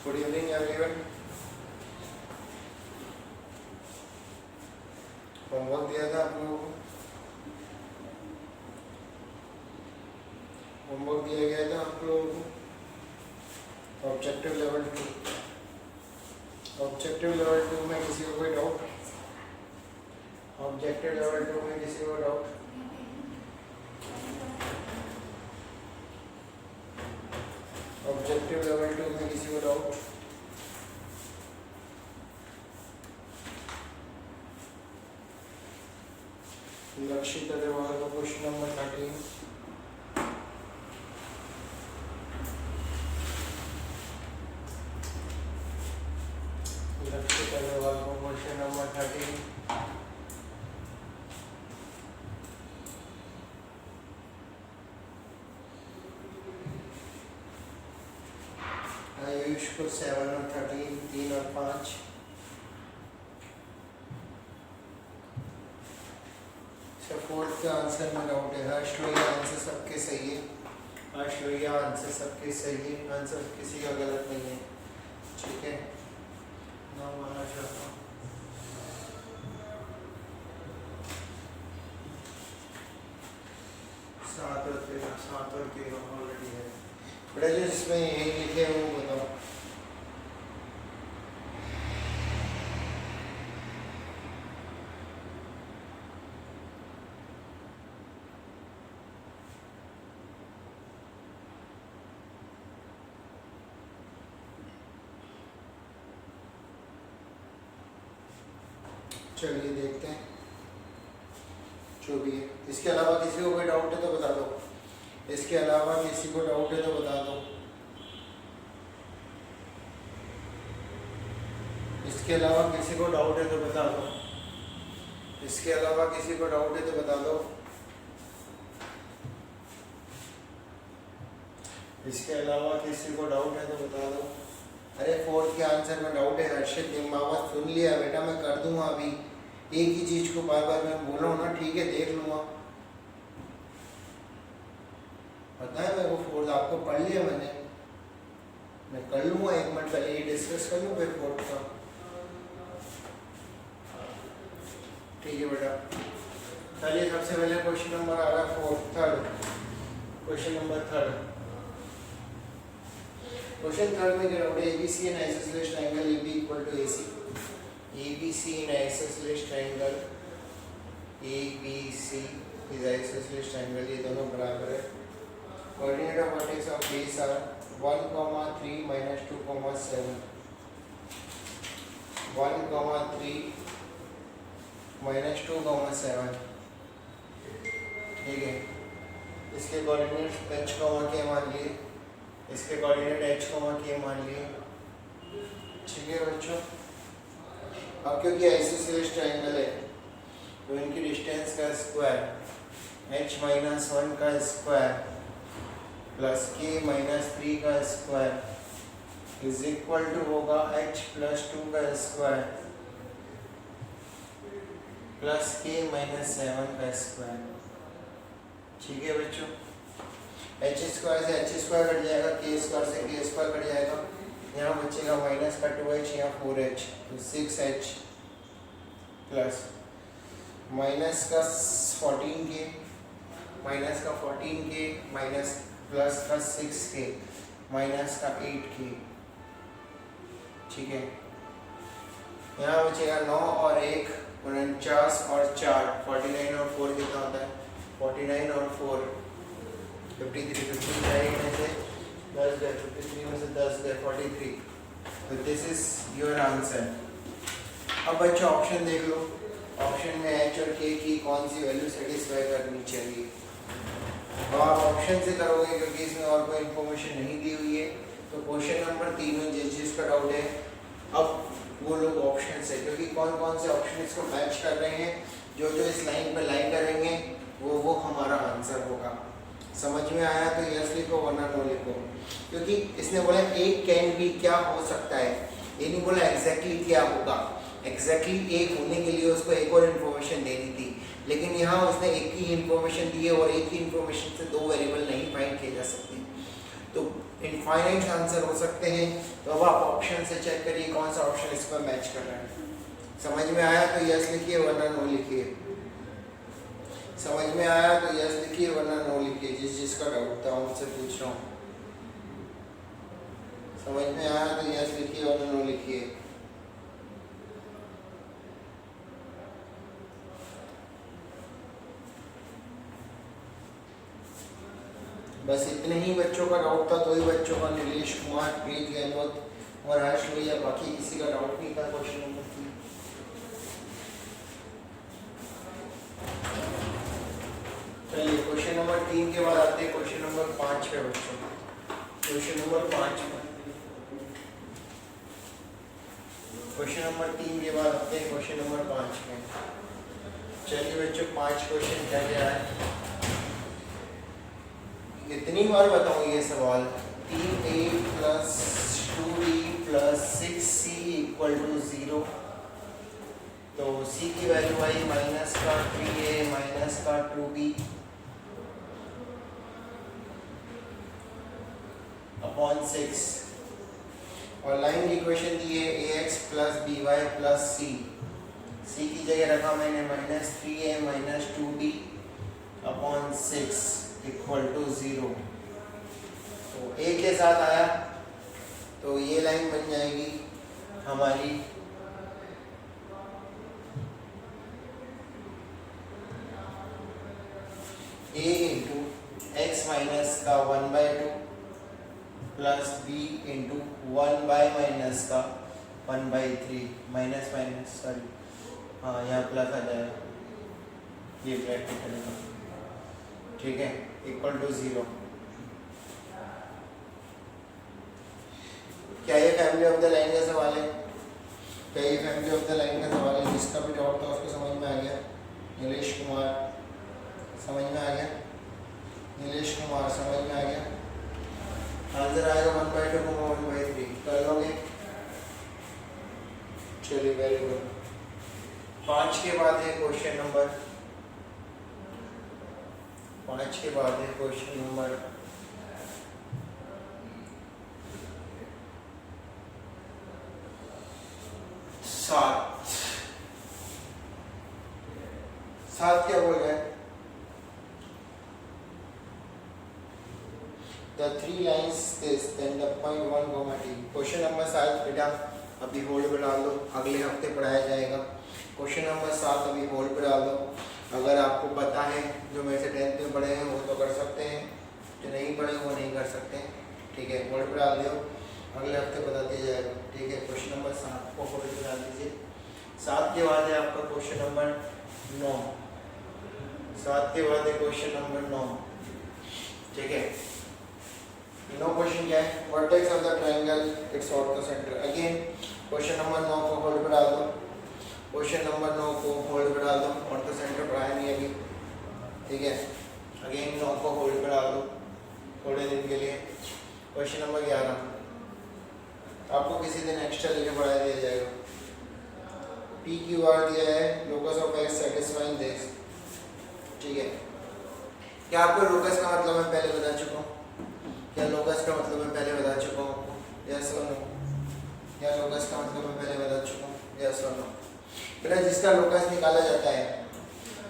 Good evening everyone. Homework दिया था आप लोगों को, होमवर्क दिया गया था आप लोगों को ऑब्जेक्टिव लेवल 2। ऑब्जेक्टिव लेवल 2 में किसी को कोई डाउट? ऑब्जेक्टिव लेवल 2 में किसी को डाउट? ऑब्जेक्टिव लेवल 2 में किसी को डाउट? लक्षित अग्रवाल का क्वेश्चन नंबर 13। लक्षित अग्रवाल का क्वेश्चन नंबर 13। आयुष को 7 और 13, 3 और 5। फोर्थ का आंसर में डाउट है। हर्ष लोहिया आंसर सबके सही है। हर्ष लोहिया आंसर सबके सही है, आंसर किसी का गलत नहीं है। ठीक है, नाम आना चाहता हूँ। सात और तेरह ऑलरेडी है। बेटा जो इसमें यही लिखे हैं वो बताओ। चलिए देखते हैं जो भी है। इसके अलावा किसी को कोई डाउट है तो बता दो। इसके अलावा किसी को डाउट है तो बता दो। इसके अलावा किसी को डाउट है तो बता दो। इसके अलावा किसी को डाउट है तो बता दो। इसके अलावा किसी को डाउट है तो बता दो। अरे फोर्थ के आंसर में डाउट है हर्षित निम्बावत। सुन लिया बेटा, मैं कर दूंगा अभी। एक ही चीज को बार बार मैं बोल रहा हूँ ना। ठीक है, देख लूंगा। पता है मेरे को फोर्थ आपको पढ़ लिया मैंने। मैं कर लूंगा, 1 मिनट पहले ये डिस्कस कर लूँ फिर फोर्थ का। ठीक है बेटा, चलिए सबसे पहले क्वेश्चन नंबर आ रहा है थर्ड। Question number 3। क्वेश्चन 3 में क्या है? ABC and isosceles triangle AB equal to AC. ABC in isosceles triangle ABC is isosceles triangle, ये दोनों बराबर है। Coordinate of vertex of base are 1, 3, -2, 7। 1, 3, -2, 7। ठीक है, इसके कोऑर्डिनेट h, k मान लिए। इसके कोऑर्डिनेट h, k मान लिए। ठीक है बच्चों, अब क्योंकि आइसोसेलेस ट्रायंगल है तो इनकी डिस्टेंस का स्क्वायर h-1 का स्क्वायर प्लस k-3 का स्क्वायर इज इक्वल टू होगा h+2 का स्क्वायर प्लस k-7 का स्क्वायर। ठीक है बच्चों, h स्क्वायर से h स्क्वायर कट जाएगा, k स्क्वायर से k स्क्वायर कट जाएगा। यहाँ बचेगा माइनस का 2h, यहाँ 4h, तो 6h प्लस माइनस का 14k, माइनस का 14k माइनस प्लस का 6k माइनस का 8k। ठीक है, यहाँ बचेगा 9 और 1 49 और 4 49 और 4 कितना होता है? 49 और 4 53। 50 में से 10 गए, 53 में से 10 गए 43। तो दिस इज योर आंसर। अब बच्चों ऑप्शन देख लो। ऑप्शन में h और k की कौन सी वैल्यू सेटिस्फाई करनी चाहिए। तो आप ऑप्शन से करोगे क्योंकि इसमें और कोई इन्फॉर्मेशन नहीं दी हुई है। तो क्वेश्चन नंबर 3 में जिस चीज़ का डाउट है अब वो लोग ऑप्शन से, क्योंकि कौन कौन से ऑप्शन इसको मैच कर रहे हैं, जो जो इस लाइन पर लाइन करेंगे वो हमारा आंसर होगा। समझ में आया तो यस लिखो वरना नो लिखो। क्योंकि इसने बोला एक कैन बी क्या हो सकता है, ये नहीं बोला एग्जैक्टली क्या होगा। एग्जैक्टली एक होने के लिए उसको एक और इन्फॉर्मेशन देनी थी, लेकिन यहाँ उसने एक ही इन्फॉर्मेशन दी है और एक ही इन्फॉर्मेशन से 2 वेरिएबल नहीं फाइंड किए जा सकते। तो इनफाइनाइट आंसर हो सकते हैं। तो अब आप ऑप्शन से चेक करिए कौन सा ऑप्शन इस पर मैच कर रहा है। समझ में आया तो यस लिखिए, वरना नो लिखिए। समझ में आया तो यस लिखिए, वरना नो लिखिए। जिसका डाउट था उनसे पूछ रहा हूँ। समझ में आया तो यस लिखिए, वरना नो लिखिए। बस इतने ही बच्चों का डाउट था, 2 ही बच्चों का, नीलेश कुमार, प्रीत गहलोत और हर्ष भैया। बाकी किसी का डाउट नहीं था क्वेश्चन नंबर 3। चलिए क्वेश्चन नंबर 3 के बाद आते हैं क्वेश्चन नंबर 5 पे बच्चों। क्वेश्चन नंबर 5 पे, क्वेश्चन नंबर 3 के बाद आते हैं क्वेश्चन नंबर 5 पे। चलिए बच्चों 5 क्वेश्चन क्या क्या है, कितनी बार बताऊं ये सवाल। 3a plus 2b plus 6c equal to 0। तो c की वैल्यू आई माइनस का 3a माइनस का 2b अपॉन 6। और लाइन की इक्वेशन दी है ax plus by plus c की जगह रखा मैंने minus 3a minus 2b upon 6 equal to 0। तो a के साथ आया तो ये लाइन बन जाएगी हमारी a इंटू एक्स माइनस का 1/2 plus b into 1 bye minus का 1/3 माइनस माइनस सॉरी हाँ यहाँ प्लस आ जाएगा, ये ब्रैकेट करेगा, ठीक है, इक्वल टू 0। क्या ये फैमिली ऑफ द लाइन का सवाल है? क्या ये फैमिली ऑफ द लाइन का सवाल है? जिसका भी डाउट था उसको समझ में आ गया। नीलेश कुमार समझ में आ गया, नीलेश कुमार समझ में आ गया। आंसर आएगा 1/2 को 1/3 कर लोगे। चलिए वेरी गुड। 5 के बाद है क्वेश्चन नंबर 5 के बाद है क्वेश्चन नंबर 7 क्या बोल रहे हैं? The 3 lines this then the point 1 comma t। Question number 7 बेटा अभी होल्ड पे डाल दो, अगले हफ्ते पढ़ाया जाएगा। क्वेश्चन नंबर 7 अभी होल्ड पे डाल दो। अगर आपको पता है, जो मेरे से 10th में पढ़े हैं वो तो कर सकते हैं, जो नहीं पढ़े वो नहीं कर सकते, ठीक है। होल्ड पे डाल दो, अगले हफ्ते बता दिया जाएगा, ठीक है। क्वेश्चन नंबर 7 को होल्ड पे डाल दीजिए। 7 के बाद है आपका क्वेश्चन नंबर 9। 7 के बाद है क्वेश्चन नंबर 9, ठीक है। 9 क्वेश्चन क्या है? Vertex of the triangle it's ortho centre. Again question number 9 को होल्ड पे डाल दो, क्वेश्चन नंबर 9 को होल्ड पे डाल दो। ऑर्थो सेंटर पढ़ाया नहीं अभी, ठीक है। अगेन 9 को होल्ड पे डाल दो थोड़े दिन के लिए। क्वेश्चन नंबर 11 आपको किसी दिन एक्स्ट्रा लेके पढ़ाया दिया जाएगा। पी क्यू आर दिया है, locus of x satisfying this, ठीक है। क्या आपको लोकस का मतलब मैं पहले बता चुका हूँ? क्या लोकस का मतलब मैं पहले बता चुका हूँ आपको? यस और नो? क्या लोकस का मतलब मैं पहले बता चुका हूँ? यस और नो? बेटा जिसका लोकस निकाला जाता है,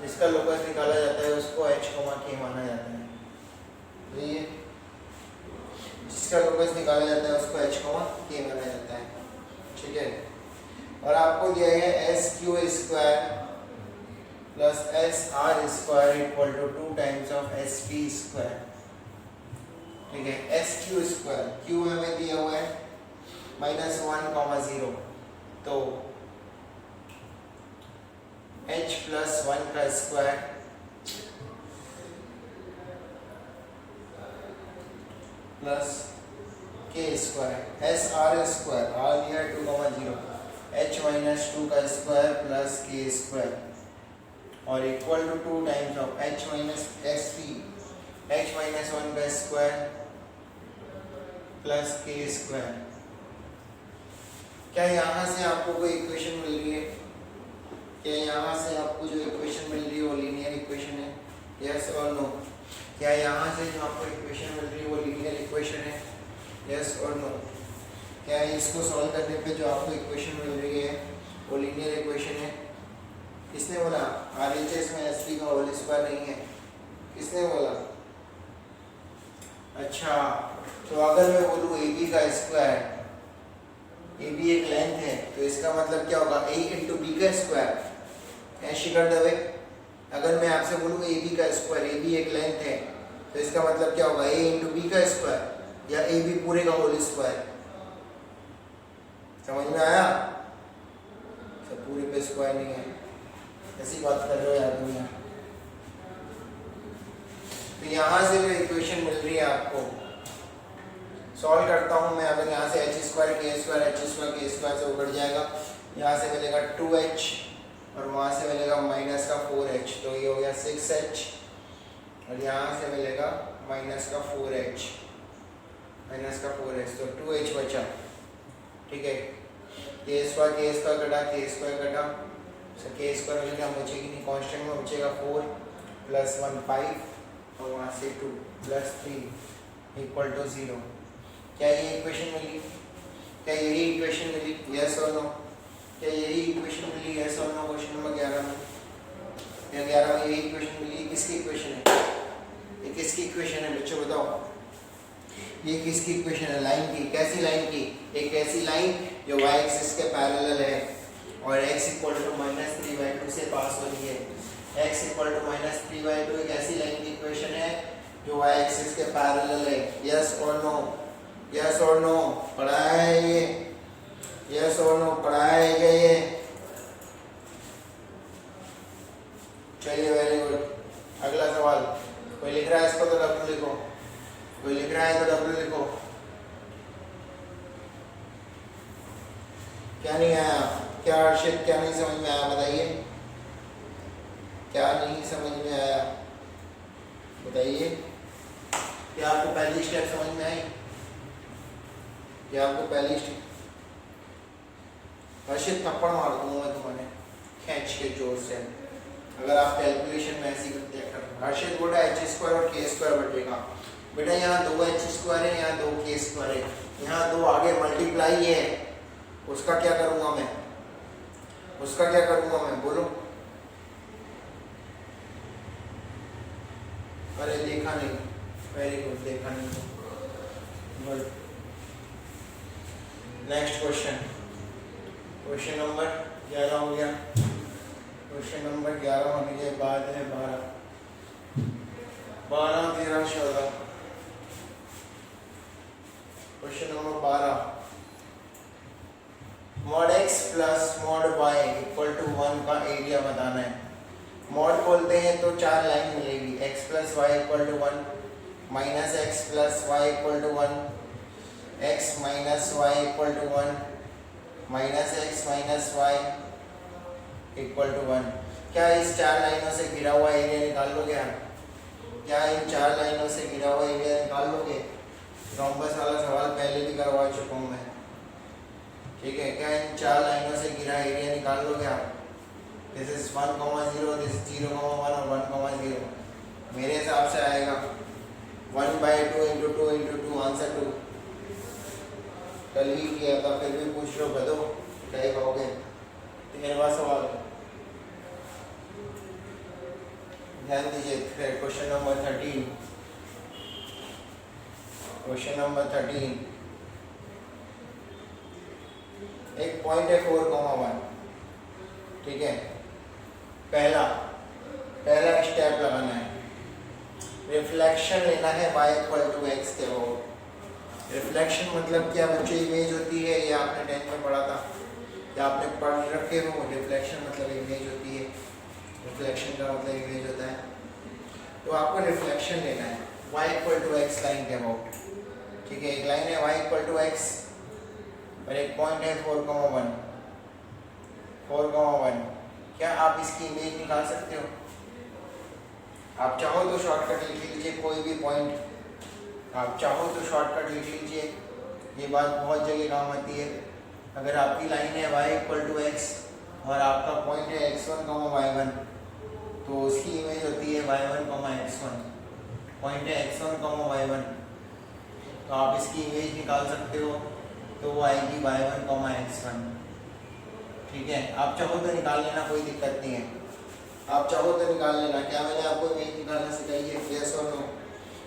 जिसका लोकस निकाला जाता है उसको h, k माना जाता है। तो ये जिसका लोकस निकाला जाता है उसको h, k माना जाता है, ठीक है। और आपको दिया है S Q square plus S R square equal to 2 times of S P square, ठीक है। एस क्यू स्क्वायर, क्यू हमें दिया हुआ है -1, 0, तो h प्लस 1 का square plus k square, S R square, R दिया 2, 0, h माइनस 2 का स्क्वायर प्लस के स्क्वायर और equal to 2 times of h minus S P, h minus 1 का स्क्वायर प्लस के स्क्वायर। क्या यहाँ से आपको कोई इक्वेशन मिल रही है? क्या यहाँ से आपको जो इक्वेशन मिल रही है वो लीनियर इक्वेशन है? यस और नो? क्या यहाँ से जो आपको इक्वेशन मिल रही है वो लीनियर इक्वेशन है? यस और नो? क्या है इसको सॉल्व करने पे जो आपको इक्वेशन मिल रही है वो लीनियर इक्वेशन है? किसने बोला? RHS में SP का होल स्क्वायर नहीं है, किसने बोला? अच्छा, तो अगर मैं बोलूँ AB का स्क्वायर, AB एक लेंथ है, तो इसका मतलब क्या होगा? A इंटू बी का स्क्वायर। ऐसे कर दे भाई, अगर मैं आपसे बोलूँ AB का स्क्वायर, AB एक लेंथ है, तो इसका मतलब क्या होगा? A इंटू बी का स्क्वायर या AB पूरे का होल स्क्वायर। समझ में आया? सब पूरे पे स्क्वायर नहीं है, ऐसी बात कर रहे हो यार तुम यार। तो यहाँ से जो इक्वेशन मिल रही है आपको, सॉल्व करता हूँ मैं। अगर यहाँ से एच स्क्वायर के स्क्वायर से उगड़ जाएगा, यहाँ से मिलेगा 2h और वहाँ से मिलेगा माइनस का 4h, तो ये हो गया 6h और यहाँ से मिलेगा माइनस का 4h, तो 2h बचा। ठीक है, के स्क्वायर कटा, के स्क्वायर में क्या बचेगी? नहीं, कांस्टेंट में बचेगा 4 प्लस 1 5 और वहाँ से 2 प्लस 3 इक्वल टू 0। क्या ये इक्वेशन मिली? क्या यही इक्वेशन मिली? यस और नो? क्या यही इक्वेशन मिली? यस और नो? क्वेश्चन नंबर 11 में, या 11 में यही इक्वेशन मिली? किसकी इक्वेशन है? ये किसकी इक्वेशन है बच्चों बताओ? ये किसकी इक्वेशन है? लाइन की। कैसी लाइन की? एक ऐसी लाइन जो y एक्सिस के पैरेलल है और x इक्वल टू -3/2 से पास हो रही है। x इक्वल टू -3/2 एक ऐसी लाइन की इक्वेशन है जो y एक्सिस के पैरेलल है। यस और नो? यस और नो? पढ़ा है ये? यस और नो? पढ़ा है क्या ये? चलिए, वेरी गुड। अगला सवाल। कोई लिख रहा है इसको तो W लिखो, कोई लिख रहा है तो W लिखो। क्या नहीं आया? क्या हर्षित, क्या नहीं समझ में आया बताइए? क्या नहीं समझ में आया बताइए? क्या आपको पहली स्टेप समझ में आई? क्या आपको पहली स्टेप? हर्षित थप्पड़ मार दूंगा मैं तुम्हारे खींच के जोर से, अगर आप कैलकुलेशन में ऐसी करते हैं। हर्षित बोला h स्क्वायर और k स्क्वायर बटेगा। बेटा यहाँ 2h स्क्वायर है, यहाँ 2k स्क्वायर है, यहाँ 2 आगे मल्टीप्लाई है, उसका क्या करूँगा मैं? उसका क्या करूँगा मैं? बोलो। अरे देखा नहीं, वेरी गुड, देखा नहीं। Good. Next question, question number 11 हो गया। क्वेश्चन नंबर 11 होने के बाद है 12, 13, 14। Question number 12, mod x plus mod y equal to 1 का एरिया बताना है। मॉड बोलते हैं तो 4 लाइन मिलेगी, x plus y equal to 1, minus x plus y equal to 1, x minus y equal to 1, minus x minus y equal to 1। क्या इस 4 लाइनों से घिरा हुआ एरिया निकाल लोगे आप? क्या इन 4 लाइनों से घिरा हुआ एरिया निकाल लोगे? रोम्बस वाला सवाल पहले भी करवा चुका हूँ मैं। ठीक है, क्या इन 4 लाइनों से घिरा एरिया निकाल लोगे आप? दिस इज 1, 0, दिस 0, 1 और 1, 0। मेरे हिसाब से आएगा 1/2 × 2 × 2 आंसर 2। कल ही किया था, फिर भी पूछ लो बदो क्या कहोगे? 13वां सवाल, ध्यान दीजिए। Question number 13, question number 13। एक पॉइंट है 4,1। ठीक है, पहला स्टेप लगाना है, रिफ्लेक्शन लेना है y इक्वल टू एक्स के वो। रिफ्लेक्शन मतलब क्या बच्चों? इमेज होती है, ये आपने 10th में पढ़ा था या आपने पढ़ रखे हो। रिफ्लेक्शन मतलब इमेज होती है, रिफ्लेक्शन का मतलब इमेज होता है। तो आपको रिफ्लेक्शन लेना है y equal to x line के अबाउट। ठीक है, एक लाइन है y इक्वल टू एक्स और एक पॉइंट है 4,1। क्या आप इसकी इमेज निकाल सकते हो? आप चाहो तो शॉर्टकट लिख लीजिए, कोई भी पॉइंट आप चाहो तो शॉर्टकट लिख लीजिए, ये बात बहुत जगह काम आती है। अगर आपकी लाइन है y इक्वल टू एक्स और आपका पॉइंट है x1, y1, तो उसकी इमेज होती है y1, x1। पॉइंट है x1, y1, तो आप इसकी इमेज निकाल सकते हो, तो वो आएगी y1, x1। ठीक है, आप चाहो तो निकाल लेना, कोई दिक्कत नहीं है, आप चाहो तो निकाल लेना। क्या मैंने आपको इमेज निकालना सिखाई है? यस और नो?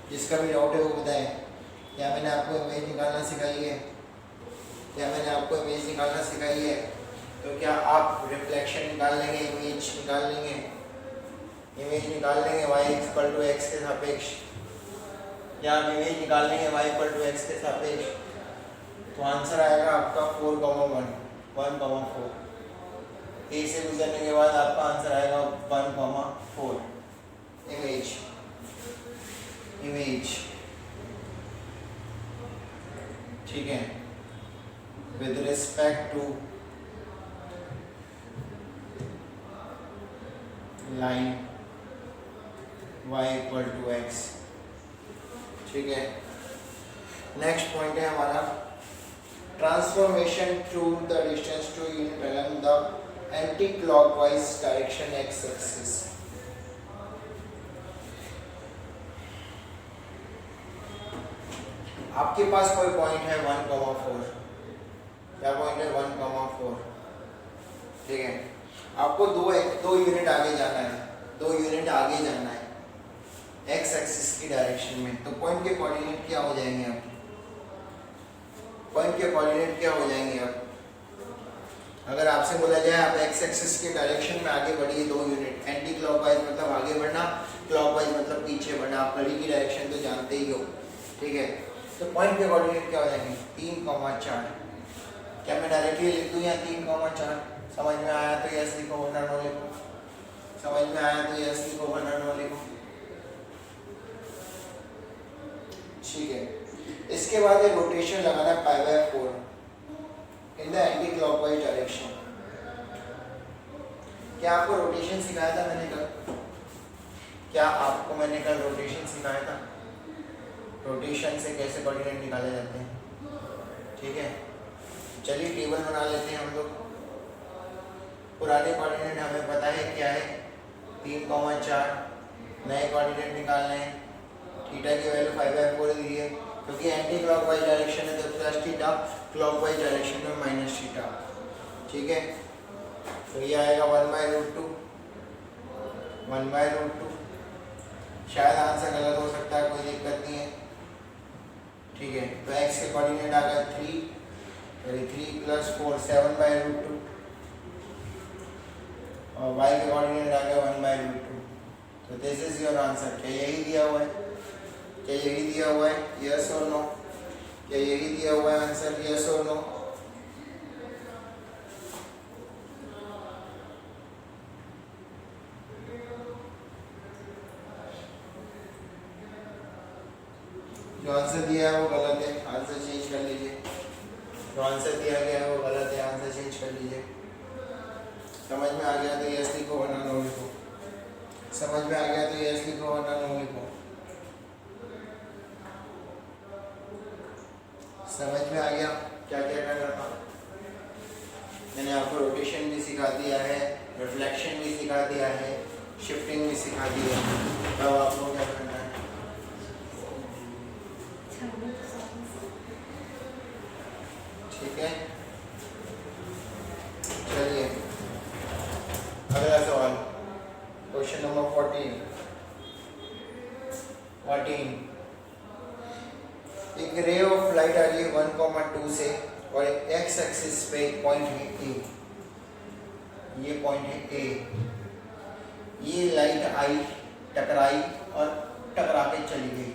जिसका भी डाउट है वो बताएं। क्या मैंने आपको इमेज निकालना सिखाई है? क्या मैंने आपको इमेज निकालना सिखाई है? तो क्या आप रिफ्लेक्शन निकाल लेंगे, इमेज निकाल लेंगे? इमेज निकाल लेंगे y=x के सापेक्ष। क्या आप इमेज निकाल लेंगे y=x के सापेक्ष? तो आंसर आएगा आपका 4,1, 1,4। ए से गुजरने के बाद आपका आंसर आएगा 1,4। इमेज ठीक है, with respect to line y=x। ठीक है, नेक्स्ट पॉइंट है हमारा transformation through the distance two unit along the anti clockwise direction x axis. आपके पास कोई पॉइंट है 1,4। क्या पॉइंट है? 1,4। ठीक है, आपको दो यूनिट आगे जाना है, 2 यूनिट आगे जाना है एक्स एक्सिस की डायरेक्शन में। तो पॉइंट के कोऑर्डिनेट क्या हो जाएंगे? आप पॉइंट के कोऑर्डिनेट क्या हो जाएंगे? आप अगर आपसे बोला जाए आप एक्स एक्सिस के डायरेक्शन में आगे बढ़िए 2 यूनिट, एंटी क्लॉकवाइज मतलब आगे बढ़ना, क्लॉकवाइज मतलब पीछे बढ़ना, आप घड़ी की डायरेक्शन तो जानते ही हो। ठीक है, तो पॉइंट के कोऑर्डिनेट क्या हो जाएंगे? 3,4। क्या मैं डायरेक्टली लिख दूं या 3,4? समझ में आया तो यस लिखो, वरना नो लिखो। समझ में आया तो यस लिखो, वरना नो लिखो। ठीक है, इसके बाद एक रोटेशन लगाना है π/4 in the anti clockwise direction. क्या आपको रोटेशन सिखाया था मैंने कल? क्या आपको मैंने कल रोटेशन सिखाया था? रोटेशन से कैसे कोऑर्डिनेट निकाले जाते हैं? ठीक है, चलिए टेबल बना लेते हैं हम लोग। पुराने कोऑर्डिनेट हमें पता है क्या है, 3,4। नए कोऑर्डिनेट निकालने हैं, थीटा की वैल्यू 5/4 दी है, क्योंकि एंटी क्लॉकवाइज डायरेक्शन है तो प्लस थीटा, क्लॉकवाइज डायरेक्शन में माइनस थीटा। ठीक है, तो ये आएगा 1/√2। 1/√2। शायद आंसर गलत हो सकता है, कोई दिक्कत नहीं है। ठीक है, तो x के कोऑर्डिनेट आ गया 3, 3 + 4 7/√2, और y के कोऑर्डिनेट आ गया 1/√2। तो दिस इज योर आंसर। क्या यही दिया हुआ है? क्या यही दिया हुआ है? यस और नो? क्या यही दिया हुआ है आंसर? यस और नो? जो आंसर दिया है वो गलत है, आंसर चेंज कर लीजिए। जो आंसर दिया गया है वो गलत है, आंसर चेंज कर लीजिए। समझ में आ गया तो यस लिखो, वरना नो लिखो। समझ में आ गया तो यस लिखो, वरना नो लिखो। समझ में आ गया क्या क्या करना था? मैंने आपको रोटेशन भी सिखा दिया है, रिफ्लेक्शन भी सिखा दिया है, शिफ्टिंग भी सिखा दी है। अब आपको क्या करना है? ठीक है, चलिए अगला सवाल, क्वेश्चन नंबर 14। एक रे ऑफ लाइट आ रही है 1,2 से और एक्स एक्सिस पे एक पॉइंट है ए। ये पॉइंट है ए। ये लाइट आई, टकराई और टकरा के चली गई।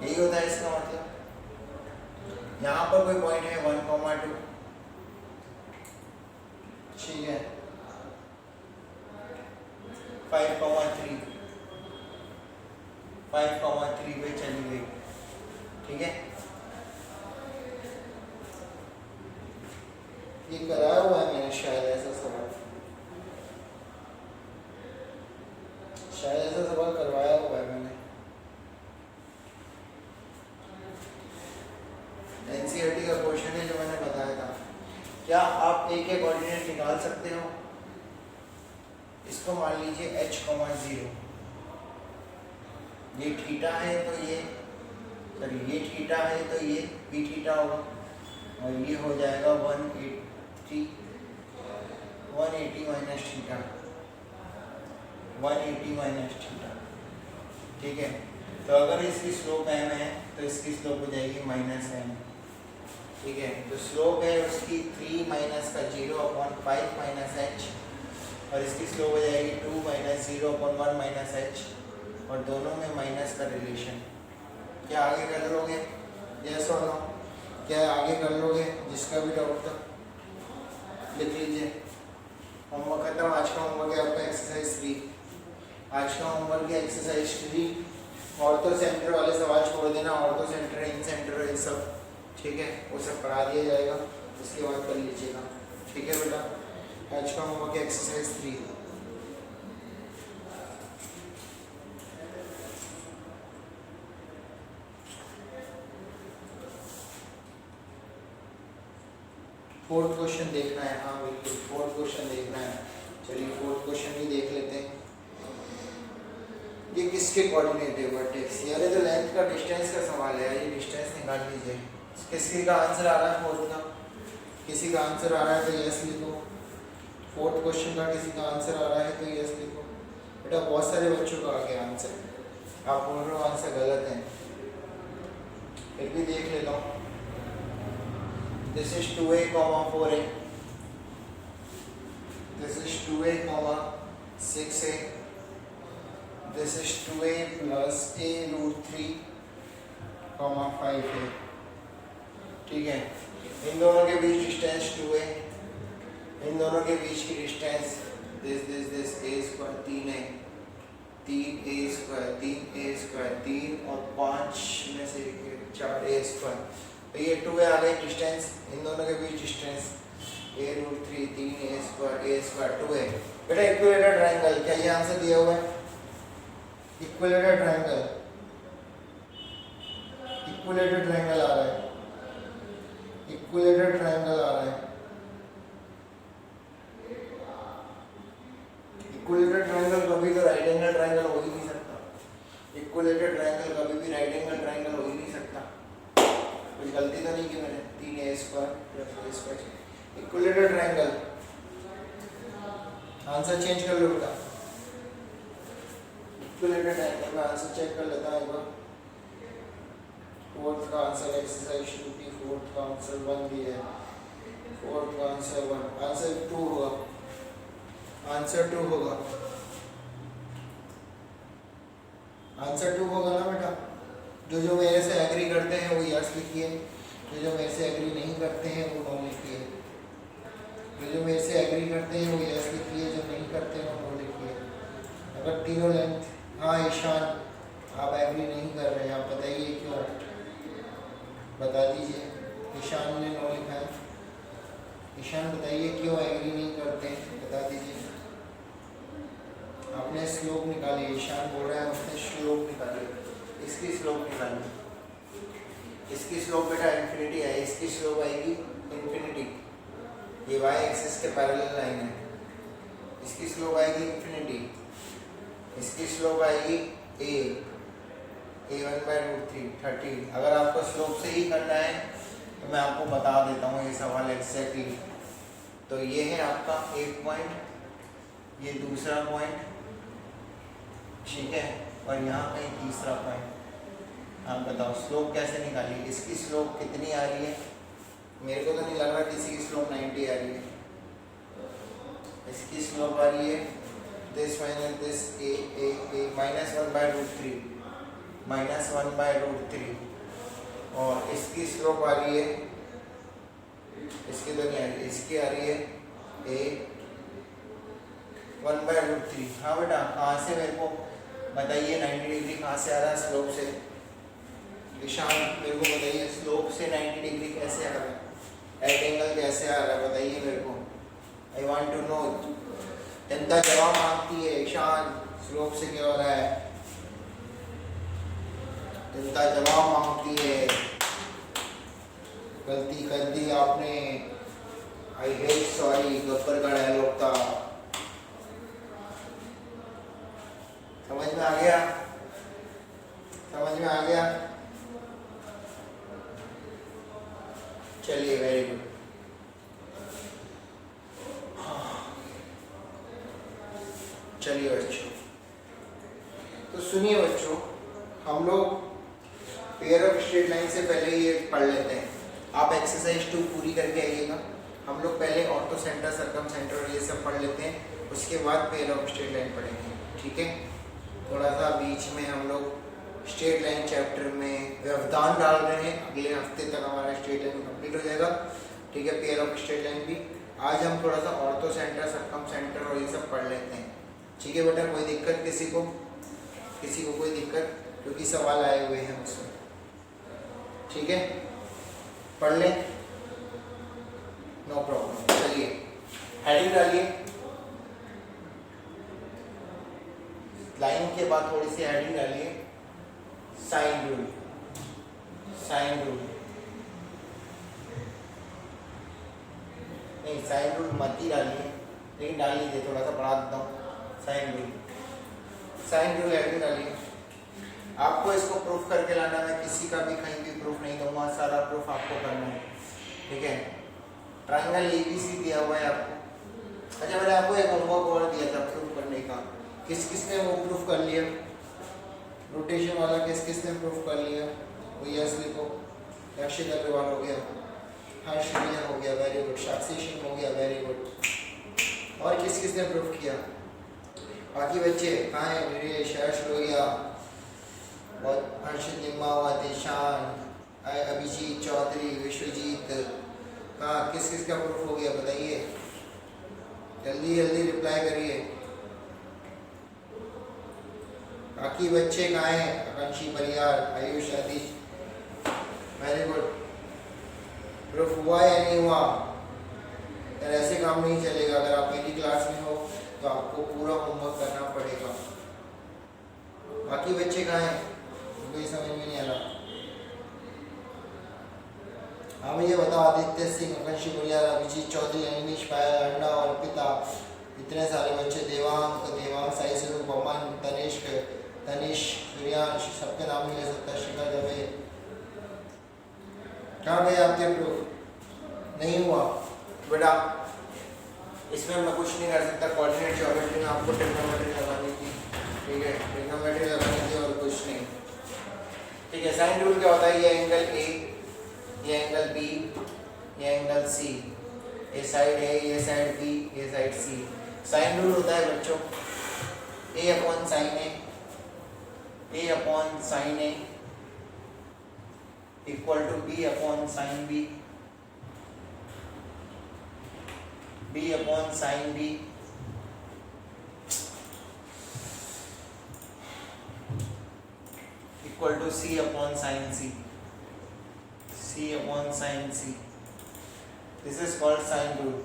यही होता है इसका मतलब। यहाँ पर कोई पॉइंट है 1,2। ठीक है, 5,3 पे चली गई। ठीक है, ये कराया हुआ है मैंने शायद ऐसा सवाल, शायद ऐसा सवाल करवाया हुआ है मैंने। एनसीईआरटी का क्वेश्चन है जो मैंने बताया था। क्या आप ए के कोऑर्डिनेट निकाल सकते हो? इसको मान लीजिए h, 0। ये थीटा है तो ये तो ये थीटा है तो ये भी थीटा होगा और ये हो जाएगा 180 माइनस थीटा, 180 माइनस थीटा। ठीक है, तो अगर इसकी स्लोप m है तो इसकी स्लोप हो जाएगी -m। ठीक है, तो स्लोप है उसकी 3 माइनस का 0/5 माइनस h और इसकी स्लोप हो जाएगी 2 माइनस 0/1 माइनस h और दोनों में माइनस का रिलेशन। क्या आगे कर लोगे? यस और नो? क्या आगे कर लोगे? जिसका भी डाउट था लिख लीजिए। होमवर्क खत्म। आज का होमवर्क है आपका एक्सरसाइज 3। आज का होमवर्क है एक्सरसाइज 3। ऑर्थो सेंटर वाले सवाल छोड़ देना, ऑर्थो सेंटर इन सेंटर ये सब, ठीक है, वो सब पढ़ा दिया जाएगा, उसके बाद कर लीजिएगा। ठीक है बेटा, आज का होमवर्क है एक्सरसाइज 3। फोर्थ क्वेश्चन देखना है? हाँ बिल्कुल, फोर्थ क्वेश्चन देखना है। चलिए फोर्थ क्वेश्चन भी देख लेते हैं। ये किसके कोऑर्डिनेट है? वर्टेक्स। यार तो लेंथ का डिस्टेंस का सवाल है, ये डिस्टेंस निकाल लीजिए। किसी का आंसर आ रहा है फोर्थ का? किसी का आंसर आ रहा है तो यस लिखो। फोर्थ क्वेश्चन का किसी का आंसर आ रहा है तो यस लिखो। बेटा बहुत सारे बच्चों का आ गया आंसर, आप बोल रहे हो आंसर गलत है, फिर भी देख लेता हूँ। This is 2a, 4a. This is 2a, 6a. This is 2a plus a root 3, 5a. ठीक है, इन दोनों के बीच डिस्टेंस 2a, इन दोनों के बीच की distance this a square 3a, 3a square 3 और 5 में से 4a स्क्वायर। तो ये 2a आ गई डिस्टेंस, इन दोनों के बीच distance a root 3 3a square 2a। बेटा इक्विलेटरल ट्रायंगल, क्या ये आंसर दिया हुआ है? इक्विलेटरल ट्रायंगल, इक्विलेटरल ट्रायंगल आ रहा है, इक्विलेटरल ट्रायंगल आ रहा है। इक्विलेटरल ट्रायंगल कभी तो राइट एंगल ट्रायंगल हो ही नहीं सकता। इक्विलेटरल ट्रायंगल कभी भी राइट एंगल ट्रायंगल हो ही नहीं सकता। कुछ गलती तो नहीं की मैंने? 3a square plus a square equilateral triangle. Answer change कर लो बेटा, इक्विलेटरल ट्रायंगल में आंसर चेक कर लेता हूं एक बार। फोर्थ का आंसर एक्सरसाइज 2 फोर्थ का आंसर 1 दिया है, फोर्थ का आंसर 1, आंसर 2 होगा, आंसर 2 होगा, आंसर 2 होगा ना बेटा। जो मेरे से एग्री करते हैं वो यस लिखिए, जो मेरे से एग्री नहीं करते हैं वो नो लिखिए। जो मेरे से एग्री करते हैं वो यस लिखिए, जो नहीं करते हैं वो नो लिखिए। अगर तीनों लेंथ, हाँ ईशान आप एग्री नहीं कर रहे हैं, आप बताइए क्यों, बता दीजिए। ईशान ने नो लिखा है, ईशान बताइए क्यों एग्री नहीं करते हैं, बता दीजिए। आपने स्लोप निकाली, ईशान बोल रहा है उसने स्लोप निकाली, इसकी स्लोप निकालनी। इसकी स्लोप बेटा इन्फिनिटी है, इसकी स्लोप आएगी इन्फिनिटी, ये y एक्सिस के पैरेलल लाइन है, इसकी स्लोप आएगी इन्फिनिटी, इसकी स्लोप आएगी a1/√3 30। अगर आपको स्लोप से ही करना है तो मैं आपको बता देता हूँ ये सवाल एग्जैक्टली। तो ये है आपका एक पॉइंट, ये दूसरा पॉइंट, ठीक है, और यहाँ कहीं तीसरा पॉइंट। हाँ बताओ स्लोप कैसे निकाली? इसकी स्लोप कितनी आ रही है? मेरे को तो नहीं लग रहा किसी की स्लोप 90 आ रही है। इसकी स्लोप आ रही है दिस माइनस दिस a -1/√3 -1/√3 और इसकी स्लोप आ रही है, इसकी तो नहीं आ रही, इसकी आ रही है a 1/√3। हाँ बेटा कहाँ से मेरे को बताइए 90 डिग्री कहाँ से आ रहा है स्लोप से? ईशान मेरे को बताइए स्लोप से 90 डिग्री कैसे आ रहा है, राइट एंगल कैसे आ रहा है, बताइए मेरे को। I want to know. जनता जवाब मांगती है, ईशान स्लोप से क्या हो रहा है? जनता जवाब मांगती है। गलती कर दी आपने, आई हेट सॉरी, गब्बर का डायलॉग था। समझ में आ गया? समझ में आ गया? चलिए वेरी गुड। चलिए बच्चों, तो सुनिए बच्चों, हम लोग पेयर ऑफ स्ट्रेट लाइन से पहले ये पढ़ लेते हैं। आप एक्सरसाइज 2 पूरी करके आइएगा। हम लोग पहले ऑर्थो सेंटर, सर्कम सेंटर और ये सब पढ़ लेते हैं, उसके बाद पेयर ऑफ स्ट्रेट लाइन पढ़ेंगे, ठीक है। थोड़ा सा बीच में हम लोग स्ट्रेट लाइन चैप्टर में व्यवधान डाल रहे हैं। अगले हफ्ते तक हमारा स्ट्रेट लाइन कंप्लीट हो जाएगा, ठीक है। पेयर ऑफ स्ट्रेट लाइन भी आज हम थोड़ा सा ऑर्थो सेंटर, सर्कम सेंटर और ये सब पढ़ लेते हैं, ठीक है बेटा। कोई दिक्कत किसी को कोई दिक्कत, क्योंकि सवाल आए हुए हैं उसमें, ठीक है। पढ़ लें, नो प्रॉब्लम। चलिए हेडिंग डालिए, लाइन के बाद थोड़ी सी हेडिंग डालिए। साइन रूल, साइन रूल नहीं, साइन रूल मत ही डालिए, लेकिन डाल लीजिए, थोड़ा सा बढ़ा देता हूँ। Sine rule, sine rule heading डालिए। आपको इसको प्रूफ करके लाना है, किसी का भी कहीं भी प्रूफ नहीं दूंगा, सारा प्रूफ आपको करना है, ठीक है। ट्रायंगल एबीसी दिया हुआ है आपको। अच्छा, मैंने आपको एक होमवर्क और दिया था प्रूफ करने का, किस किसने वो प्रूफ कर लिया? रोटेशन वाला किस किसने प्रूफ कर लिया? वो यस लिखो। रक्षित अग्रवाल हो गया, हर्ष मिया हो गया, वेरी गुड। साक्षी सिंह हो गया, वेरी गुड। और किस किसने प्रूफ किया? बाकी बच्चे कहाँ हैं? वीरेश, हर्ष हो गया, और हर्षित निम्मा हुआ, देशान, अभिजीत चौधरी, विश्वजीत, कहाँ किस किस का प्रूफ हो गया बताइए, जल्दी जल्दी रिप्लाई करिए। बाकी बच्चे कहाँ हैं? आकांक्षी, परियार, आयुष, आदिश, वेरी गुड। प्रूफ हुआ या नहीं हुआ? यार ऐसे काम नहीं चलेगा। अगर आप मेरी क्लास में हो तो आपको पूरा होमवर्क करना पड़ेगा। बाकी बच्चे कहाँ हैं? कोई समझ में नहीं आ रहा। हाँ मुझे बताओ, आदित्य सिंह, आकांक्षी, परियार, अभिजीत चौधरी, अनिमेश, पायल, अन्ना और पिता, इतने सारे बच्चे, देवांग, साई स्वरूप, अमन, तनिष, सूर्यांश, सबके नाम नहीं ले सकता। शिखा दवे, कहाँ गए आपके प्रूफ? नहीं हुआ बेटा, इसमें मैं कुछ नहीं कर सकता। कोऑर्डिनेट ज्योमेट्री में आपको ट्रिग्नोमेट्री लगानी थी, ठीक है, ट्रिग्नोमेट्री लगानी थी और कुछ नहीं, ठीक है। साइन रूल क्या होता है? ये एंगल ए, ये एंगल बी, ये एंगल सी, ये साइड ए, ये साइड बी, ये साइड सी। साइन रूल होता है बच्चों a upon sine A, a upon sine A equal to b upon sine B, b upon sine B equal to c upon sine C, c upon sine C. This is called sine rule,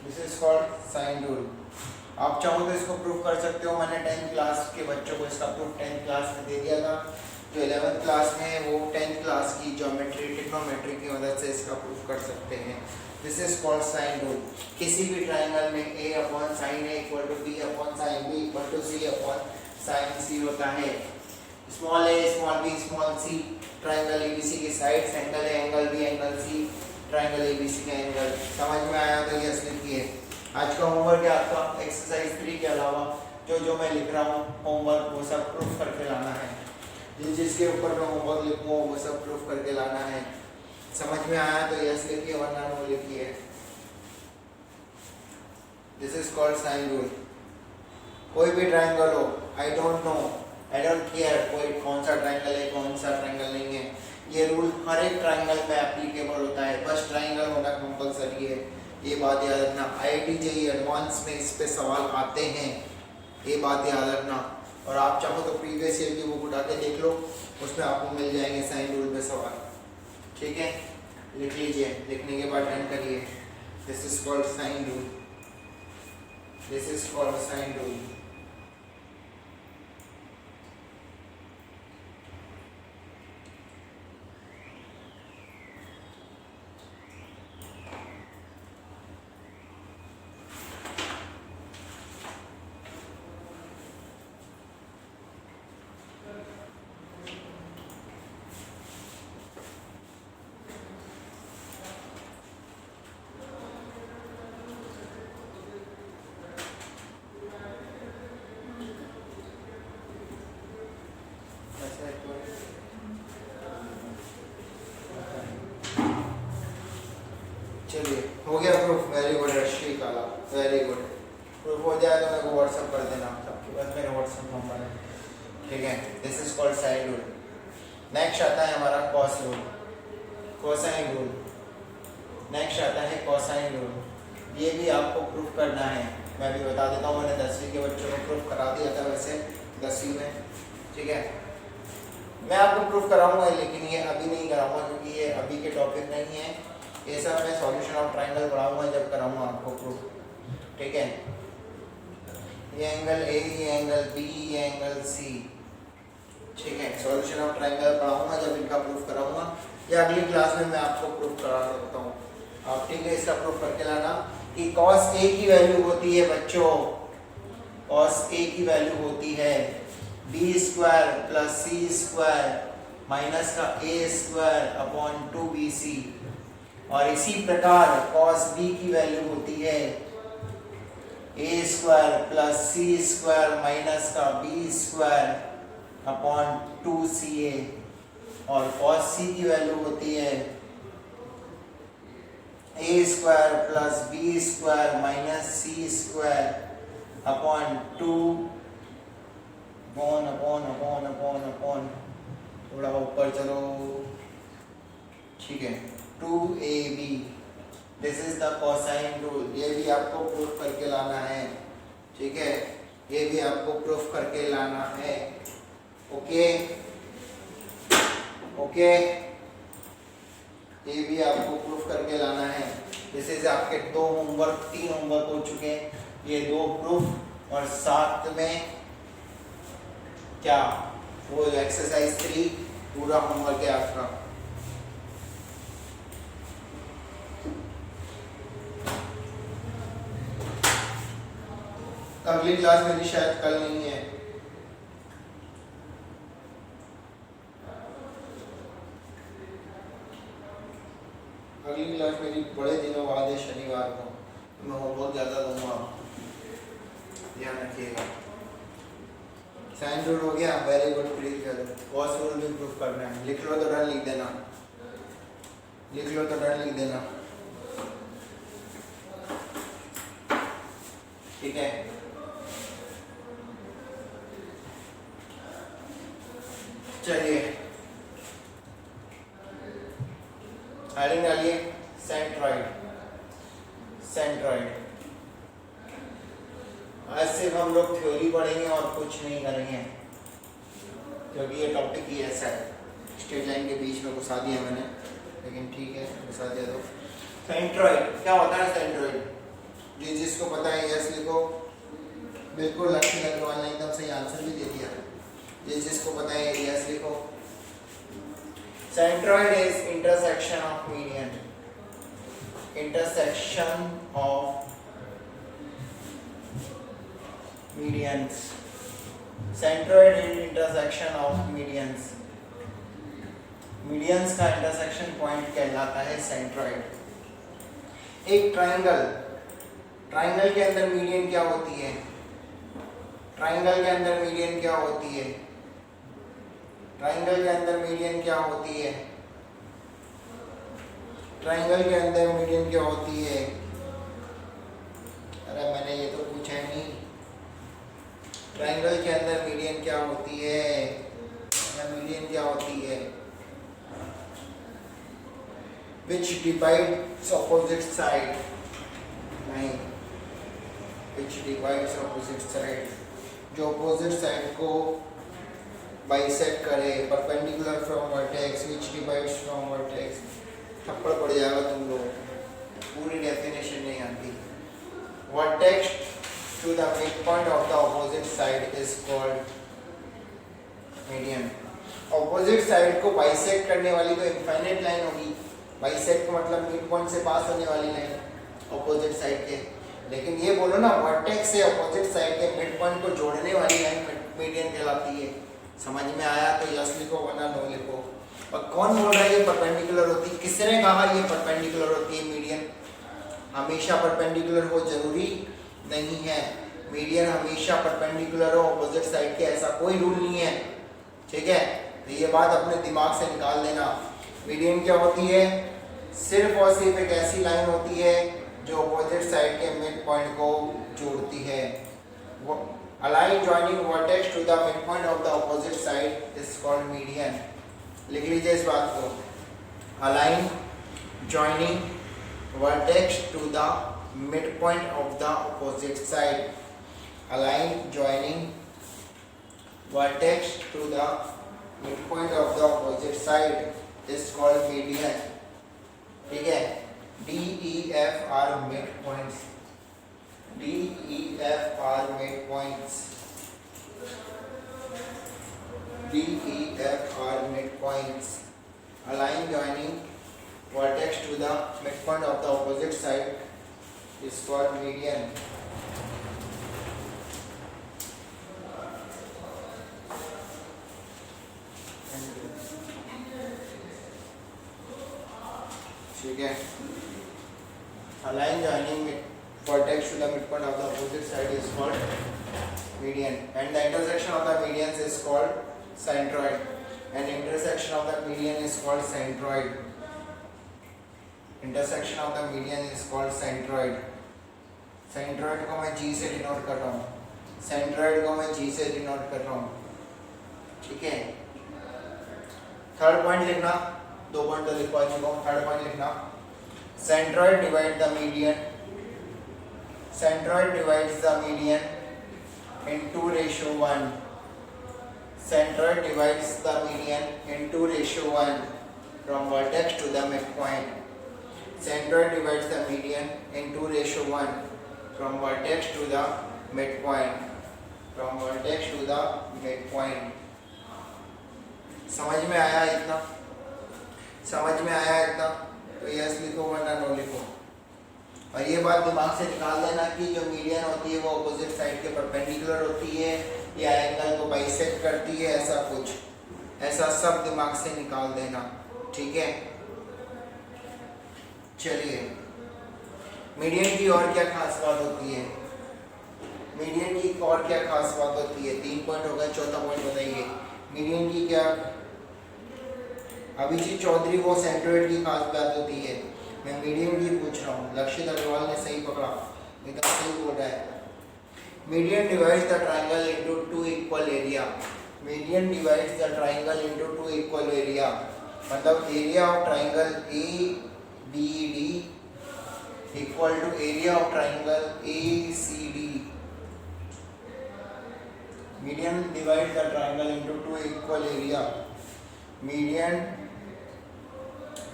this is called sine rule. आप चाहो तो इसको proof कर सकते हो। मैंने 10th class के बच्चों को इसका प्रूफ 10th क्लास में दे दिया था। जो 11th क्लास में है वो 10th क्लास की ज्योमेट्री, ट्रिग्नोमेट्री की मदद से इसका प्रूफ कर सकते हैं। This is called sine rule. किसी भी ट्राइंगल में a upon sine a equal to b upon sine b equal to c upon sine c होता है। Small a small b small c triangle ABC की sides, angle है angle b angle c, triangle ABC का angle. समझ में आया तो yes लिखिए। आज का होमवर्क है आपका एक्सरसाइज 3 के अलावा जो मैं लिख रहा हूँ होमवर्क वो सब प्रूफ करके लाना है। जिसके ऊपर मैं होमवर्क लिखूँ वो सब प्रूफ करके लाना है। समझ में आया तो यस लिखिए, वरना नो लिखिए। This is called sine rule. कोई भी ट्राइंगल हो, I don't know, I don't care कोई कौन सा ट्राइंगल है कौन सा ट्राइंगल नहीं है, ये रूल हर एक ट्राइंगल पे एप्लीकेबल होता है। बस ट्राइंगल होना कंपलसरी है, ये बात याद रखना। IIT JEE एडवांस में इस पे सवाल आते हैं, ये बात याद रखना। और आप चाहो तो प्रीवियस ईयर की बुक उठा के देख लो, उसमें आपको मिल जाएंगे साइन रूल पे सवाल, ठीक है। लिख लीजिए, लिखने के बाद रन करिए। This is called sine rule, this is called sine rule. चलिए हो गया प्रूफ, वेरी गुड रश्मि काला, वेरी गुड। प्रूफ हो जाए तो मेरे को व्हाट्सअप कर देना, आपके पास मेरा व्हाट्सअप नंबर है, ठीक है। This is called sine rule. Next आता है हमारा cos rule, cosine rule. Next आता है कोसाइन रूल। ये भी आपको प्रूफ करना है, मैं भी बता देता हूँ। मैंने 10वीं के बच्चों को प्रूफ करा दिया था वैसे 10वीं में, ठीक है। मैं आपको प्रूफ कराऊंगा लेकिन ये अभी नहीं कराऊंगा क्योंकि ये अभी के टॉपिक नहीं है। ये सब मैं सॉल्यूशन ऑफ ट्राइंगल पढ़ाऊंगा जब कराऊंगा आपको प्रूफ, ठीक है। ये एंगल ए, ये एंगल बी, ये एंगल सी, ठीक है। सॉल्यूशन ऑफ ट्राइंगल पढ़ाऊंगा जब इनका प्रूफ कराऊंगा, या अगली क्लास में मैं आपको प्रूफ करा सकता हूँ आप, ठीक है। इसका प्रूफ करके लाना कि cos A की वैल्यू होती है बच्चों, cos A की वैल्यू होती है b square plus c square minus का a स्क्वायर अपॉन 2bc। और इसी प्रकार cos B की वैल्यू होती है a square plus c square minus का b स्क्वायर अपॉन 2ca। और cos C की वैल्यू होती है a square plus b square minus c square upon 2 upon थोड़ा ऊपर चलो, ठीक है, 2ab। This is the cosine rule. ये भी आपको प्रूफ करके लाना है, ठीक है। ये भी आपको प्रूफ करके लाना है, ओके ओके। ये भी आपको प्रूफ करके लाना है। दिस इज आपके 2 होमवर्क, 3 होमवर्क हो चुके हैं, ये 2 प्रूफ और साथ में क्या वो एक्सरसाइज 3 पूरा होमवर्क है आपका। अगली क्लास मेरी शायद कल नहीं है, अगली क्लास मेरी बड़े दिनों बाद है, शनिवार को। मैं होमवर्क ज़्यादा दूंगा, ध्यान रखिएगा। साइन रूल हो गया, वेरी गुड, प्लीज करो। कॉस रूल भी प्रूफ करना है, लिख लो तो डन लिख देना, लिख लो तो डन लिख देना, ठीक है। चलिए हेडिंग डालिए, सेंट्रॉइड। सेंट्रॉइड आज सिर्फ हम लोग थ्योरी पढ़ेंगे और कुछ नहीं करेंगे क्योंकि ये टॉपिक ही ऐसा है। स्ट्रेट लाइन के बीच में घुसा दिया मैंने, लेकिन ठीक है, घुसा दिया। तो सेंट्रॉइड क्या होता है? सेंट्रॉइड जिसको पता है यस लिखो, बिल्कुल लक्ष्य अग्रवाल ने एकदम सही आंसर भी दे दिया। जिसको पता है यस लिखो। Centroid is intersection of median, intersection of medians। Centroid is intersection of medians. Medians का इंटरसेक्शन पॉइंट कहलाता है सेंट्रॉइड। एक ट्राइंगल, ट्राइंगल के अंदर मीडियन क्या होती है? ट्राइंगल के अंदर मीडियन क्या होती है? ट्राइंगल के अंदर मीडियन क्या होती है? ट्राइंगल के अंदर मीडियन क्या होती है? अरे मैंने ये तो पूछा ही नहीं। ट्राइंगल के अंदर मीडियन क्या होती है? या मीडियन क्या होती है? Which divides opposite side? नहीं, which divides opposite side, जो opposite side को bisect करे, perpendicular from vertex, which divides from vertex। थप्पड़ पड़ जाएगा तुम लोग, पूरी डेफिनेशन नहीं आती। Vertex to the midpoint of the opposite side is called median। opposite side को bisect करने वाली तो infinite लाइन होगी। bisect का मतलब मिड पॉइंट से पास होने वाली लाइन opposite side के। लेकिन ये बोलो ना वर्टेक्स से opposite side के मिड पॉइंट को जोड़ने वाली लाइन मीडियन कहलाती है। समझ में आया तो यस लिखो वरना नो लिखो। और कौन बोल रहा है ये परपेंडिकुलर होती है? किसने कहा ये परपेंडिकुलर होती है मीडियन? हमेशा परपेंडिकुलर हो जरूरी नहीं है। मीडियन हमेशा परपेंडिकुलर हो ऑपोजिट साइड के, ऐसा कोई रूल नहीं है, ठीक है। तो ये बात अपने दिमाग से निकाल देना। मीडियन क्या होती है? सिर्फ और सिर्फ एक ऐसी लाइन होती है जो अपोजिट साइड के मिड पॉइंट को जोड़ती है। A line joining vertex to the midpoint of the opposite side is called median। लिख लीजिए इस बात को, A line joining vertex to the midpoint of the opposite side, A line joining vertex to the midpoint of the opposite side is called median। ठीक है, D, E, F are midpoints, D, E, F are midpoints, D, E, F are midpoints। A line joining vertex to the midpoint of the opposite side is called median। ठीक है, A line joining vertex to the midpoint of the opposite side is called median, and the intersection of the medians is called centroid, and intersection of the median is called centroid, intersection of the median is called centroid। centroid को मैं G से denote कर रहा हूँ, centroid को मैं G से denote कर रहा हूँ। ठीक है, थर्ड पॉइंट लिखना, दो पॉइंट तो लिखवा चुका हूँ, थर्ड पॉइंट लिखना, centroid divide the median, centroid divides the median in 2:1, centroid divides the median in 2:1 from vertex to the midpoint, centroid divides the median in 2:1 from vertex to the midpoint, from vertex to the midpoint। समझ में आया इतना? समझ में आया इतना? तो yes लिखो वरना नो लिखो। और ये बात दिमाग से निकाल देना कि जो मीडियन होती है वो अपोजिट साइड के परपेंडिकुलर होती है या एंगल को बाइसेक्ट करती है, ऐसा कुछ, ऐसा सब दिमाग से निकाल देना। ठीक है, चलिए, मीडियन की और क्या खास बात होती है? मीडियन की और क्या खास बात होती है? 3 पॉइंट हो गए, चौथा पॉइंट बताइए। मीडियन की क्या? अभिजीत चौधरी वो सेंट्रोइड की खास बात होती है, मैं मीडियन की पूछ रहा हूँ। लक्षित अग्रवाल ने सही पकड़ा, एकदम सही बोल रहा है। Median divides the triangle into 2 equal area, median divides the triangle into 2 equal area, मतलब area of triangle A B D equal to area of triangle A C D. Median divides the triangle into 2 equal area, median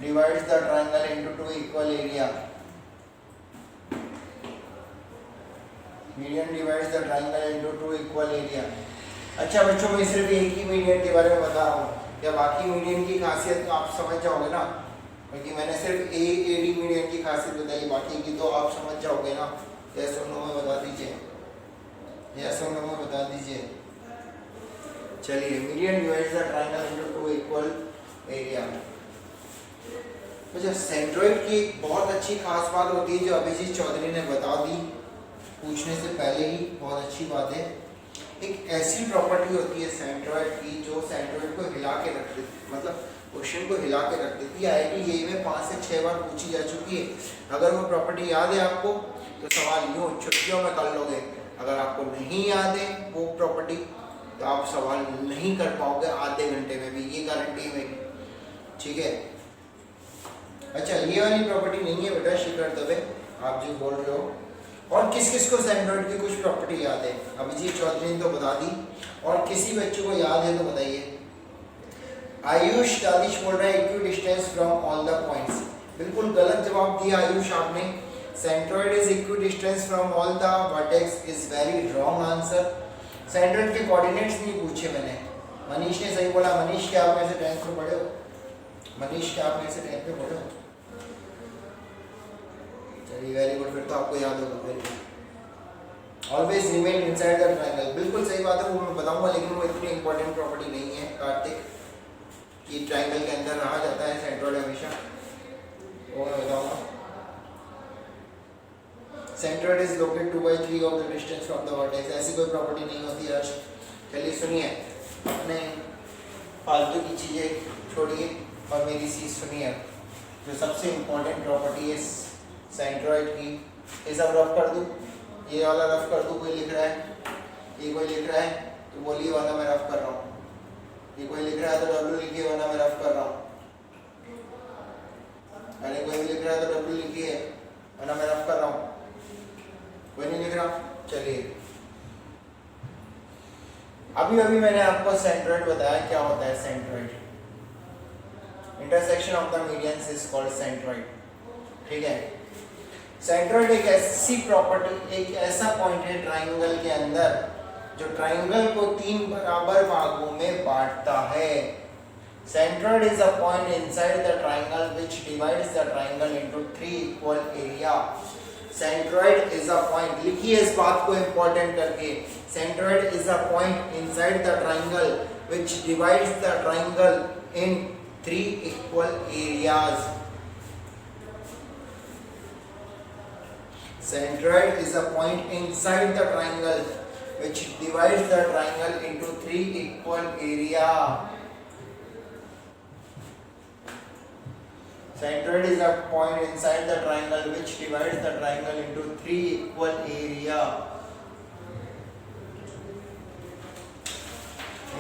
divides the triangle into 2 equal area, median divides the triangle into 2 equal area। अच्छा बच्चों, मैं सिर्फ एक ही median के बारे में बता रहा हूँ, या बाकी मीडियन की खासियत आप समझ जाओगे ना, क्योंकि मैंने सिर्फ ए डी मीडियन की खासियत बताई, बाकी की तो आप समझ जाओगे ना। यस और नो में बता दीजिए, यस और नो में बता दीजिए। चलिए, median divides the triangle into 2 equal area। अच्छा, सेंट्रोइड की बहुत अच्छी खास बात होती है जो अभिजीत चौधरी ने बता दी पूछने से पहले ही, बहुत अच्छी बात है। एक ऐसी प्रॉपर्टी होती है सेंट्रोइड की जो सेंट्रोइड को हिला के रख देती, मतलब क्वेश्चन को हिला के रख देती है। IIT में 5 से 6 बार पूछी जा चुकी है। अगर वो प्रॉपर्टी याद है आपको तो सवाल यूँ छुट्टियों में कर लोगे, अगर आपको नहीं याद है वो प्रॉपर्टी तो आप सवाल नहीं कर पाओगे आधे घंटे में भी, ये गारंटी है मेरी। ठीक है, अच्छा, ये वाली प्रॉपर्टी नहीं है बेटा, शिखर दबे आप जो बोल रहे हो। और किस किस को सेंट्रोइड की कुछ प्रॉपर्टी याद है? अभिजीत चौधरी ने तो बता दी, और किसी बच्चे को याद है तो बताइए। आयुष दानिश बोल रहा है equi distance from all the points, बिल्कुल गलत जवाब दिया आयुष आपने। Centroid is equi distance from all the vertex is very wrong answer. Centroid के कोऑर्डिनेट्स नहीं पूछे मैंने। मनीष ने सही बोला। मनीष, क्या आप मेरे से 10th में पढ़े हो? मनीष, क्या आप मेरे से 10th में पढ़े हो? चलिए, वेरी गुड, फिर तो आपको याद होगा। Very good. Always remain inside the triangle, बिल्कुल सही बात है, वो मैं बताऊंगा, लेकिन वो इतनी इंपॉर्टेंट प्रॉपर्टी नहीं है कार्तिक कि ट्रायंगल के अंदर रहा जाता है सेंट्रोइड हमेशा, वो मैं बताऊंगा। Centroid is located 2/3 of the distance from the vertex, ऐसी कोई प्रॉपर्टी नहीं होती है। चलिए सुनिए, अपने फालतू की चीज़ें छोड़िए और मेरी चीज़ सुनिए। जो सबसे इम्पोर्टेंट प्रॉपर्टी है सेंट्रॉइड की, ये सब रफ कर दूँ, ये वाला रफ कर दूँ, कोई लिख रहा है, ये कोई लिख रहा है तो बोलिए वरना मैं रफ कर रहा हूँ, ये कोई लिख रहा है तो डब्ल्यू लिखिए वरना मैं रफ कर रहा हूँ, अरे कोई भी लिख रहा है तो डब्ल्यू लिखिए वरना मैं रफ कर रहा हूँ, कोई नहीं लिख रहा। चलिए अभी अभी मैंने आपको सेंट्रॉइड बताया, क्या होता है centroid, intersection of the medians is called centroid. ठीक है, सेंट्रॉइड एक ऐसी प्रॉपर्टी, एक ऐसा पॉइंट है ट्राइंगल के अंदर जो ट्राइंगल को 3 बराबर भागों में बांटता है। Centroid is a point inside the triangle which divides the triangle into 3 equal area. Centroid is a point, लिखिए इस बात को इंपॉर्टेंट करके, centroid is a point inside the triangle which divides the triangle in 3 equal areas. Centroid is a point inside the triangle which divides the triangle into 3 equal area. Centroid is a point inside the triangle which divides the triangle into 3 equal area.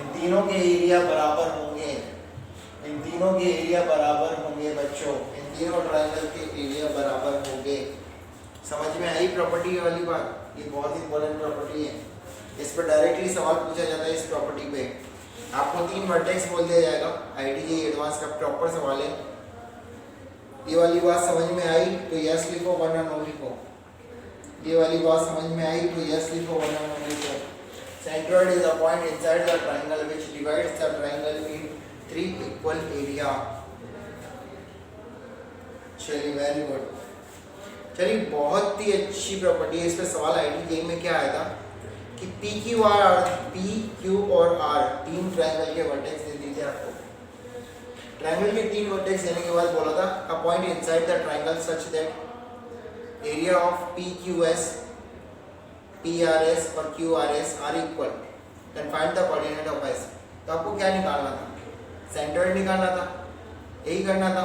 इन तीनों के area बराबर होंगे, इन तीनों के area बराबर होंगे बच्चों, इन तीनों ट्राइंगल के एरिया बराबर होंगे। समझ में आई प्रॉपर्टी वाली बात, ये बहुत इंपॉर्टेंट प्रॉपर्टी है, इस पर डायरेक्टली सवाल पूछा जाता है। इस प्रॉपर्टी पे आपको 3 वर्टेक्स बोल दिया जाएगा, आईटीजे एडवांस का प्रॉपर सवाल है। ये वाली बात समझ में आई तो यस लिखो वरना नो लिखो, ये वाली बात समझ में आई तो यस लिखो वरना नो लिखो। Centroid is a point inside the triangle which divides the triangle in 3 equal area. चलिए वेरी गुड, चलिए बहुत ही अच्छी प्रॉपर्टी है। इस पे सवाल आईटीजे में क्या आया था कि पी क्यू और आर 3 ट्रायंगल के वर्टेक्स दे दिए थे आपको। ट्रायंगल के 3 वर्टेक्स देने के बाद बोला था a point inside the triangle such that area of P Q S, P R S और Q R S are equal, then find the coordinate of S. तो आपको क्या निकालना था, सेंट्रॉइड निकालना था, यही करना था।